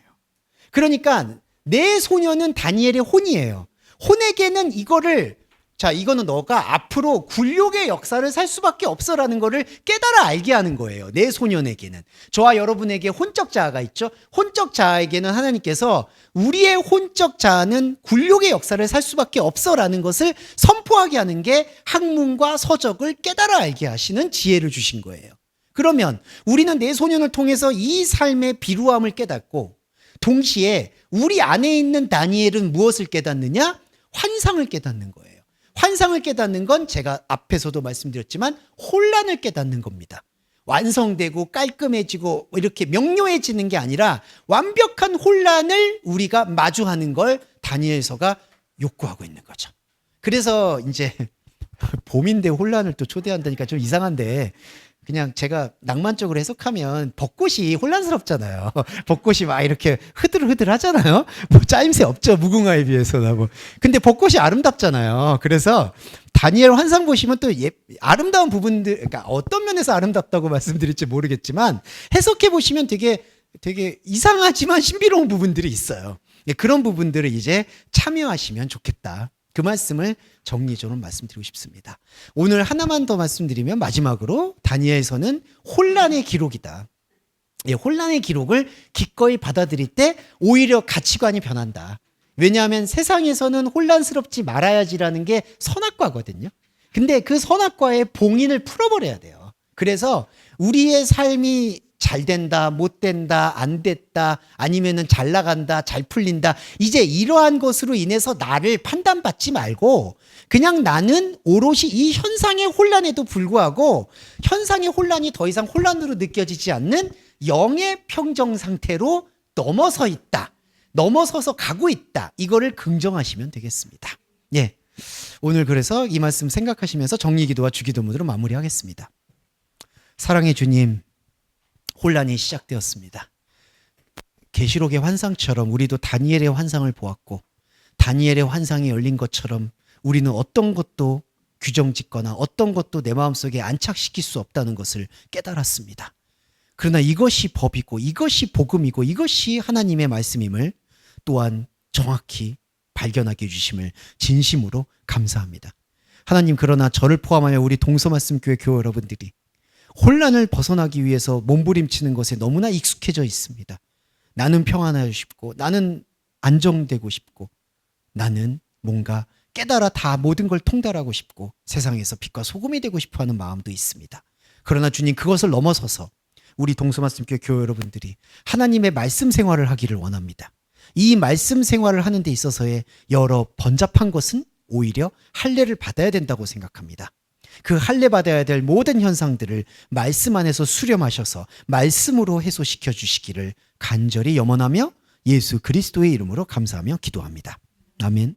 그러니까 내 소년은 다니엘의 혼이에요. 혼에게는 이거를 자, 이거는 너가 앞으로 굴욕의 역사를 살 수밖에 없어라는 거를 깨달아 알게 하는 거예요. 내 소년에게는. 저와 여러분에게 혼적 자아가 있죠. 혼적 자아에게는 하나님께서 우리의 혼적 자아는 굴욕의 역사를 살 수밖에 없어라는 것을 선포하게 하는 게 학문과 서적을 깨달아 알게 하시는 지혜를 주신 거예요. 그러면 우리는 내 소년을 통해서 이 삶의 비루함을 깨닫고 동시에 우리 안에 있는 다니엘은 무엇을 깨닫느냐? 환상을 깨닫는 거예요. 환상을 깨닫는 건 제가 앞에서도 말씀드렸지만 혼란을 깨닫는 겁니다. 완성되고 깔끔해지고 이렇게 명료해지는 게 아니라 완벽한 혼란을 우리가 마주하는 걸 다니엘서가 욕구하고 있는 거죠. 그래서 이제 봄인데 혼란을 또 초대한다니까 좀 이상한데 그냥 제가 낭만적으로 해석하면 벚꽃이 혼란스럽잖아요. 벚꽃이 막 이렇게 흐들흐들 하잖아요. 뭐 짜임새 없죠. 무궁화에 비해서는 뭐. 근데 벚꽃이 아름답잖아요. 그래서 다니엘 환상 보시면 또 아름다운 부분들, 그러니까 어떤 면에서 아름답다고 말씀드릴지 모르겠지만 해석해 보시면 되게 이상하지만 신비로운 부분들이 있어요. 그런 부분들을 이제 참여하시면 좋겠다. 그 말씀을 정리적으로 말씀드리고 싶습니다. 오늘 하나만 더 말씀드리면 마지막으로 다니엘서는 혼란의 기록이다. 혼란의 기록을 기꺼이 받아들일 때 오히려 가치관이 변한다. 왜냐하면 세상에서는 혼란스럽지 말아야지라는 게 선악과거든요. 근데 그 선악과의 봉인을 풀어버려야 돼요. 그래서 우리의 삶이 잘 된다, 못 된다, 안 됐다, 아니면은 잘 나간다, 잘 풀린다. 이제 이러한 것으로 인해서 나를 판단받지 말고 그냥 나는 오롯이 이 현상의 혼란에도 불구하고 현상의 혼란이 더 이상 혼란으로 느껴지지 않는 영의 평정 상태로 넘어서 있다. 넘어서서 가고 있다. 이거를 긍정하시면 되겠습니다. 예. 오늘 그래서 이 말씀 생각하시면서 정리기도와 주기도문으로 마무리하겠습니다. 사랑의 주님, 혼란이 시작되었습니다. 계시록의 환상처럼 우리도 다니엘의 환상을 보았고 다니엘의 환상이 열린 것처럼 우리는 어떤 것도 규정짓거나 어떤 것도 내 마음속에 안착시킬 수 없다는 것을 깨달았습니다. 그러나 이것이 법이고 이것이 복음이고 이것이 하나님의 말씀임을 또한 정확히 발견하게 해주심을 진심으로 감사합니다. 하나님, 그러나 저를 포함하여 우리 동서말씀교회 교회 여러분들이 혼란을 벗어나기 위해서 몸부림치는 것에 너무나 익숙해져 있습니다. 나는 평안하고 싶고 나는 안정되고 싶고 나는 뭔가 깨달아 다 모든 걸 통달하고 싶고 세상에서 빛과 소금이 되고 싶어하는 마음도 있습니다. 그러나 주님, 그것을 넘어서서 우리 동서말씀교회 교회 여러분들이 하나님의 말씀 생활을 하기를 원합니다. 이 말씀 생활을 하는 데 있어서의 여러 번잡한 것은 오히려 할례를 받아야 된다고 생각합니다. 그 할례 받아야 될 모든 현상들을 말씀 안에서 수렴하셔서 말씀으로 해소시켜 주시기를 간절히 염원하며 예수 그리스도의 이름으로 감사하며 기도합니다. 아멘.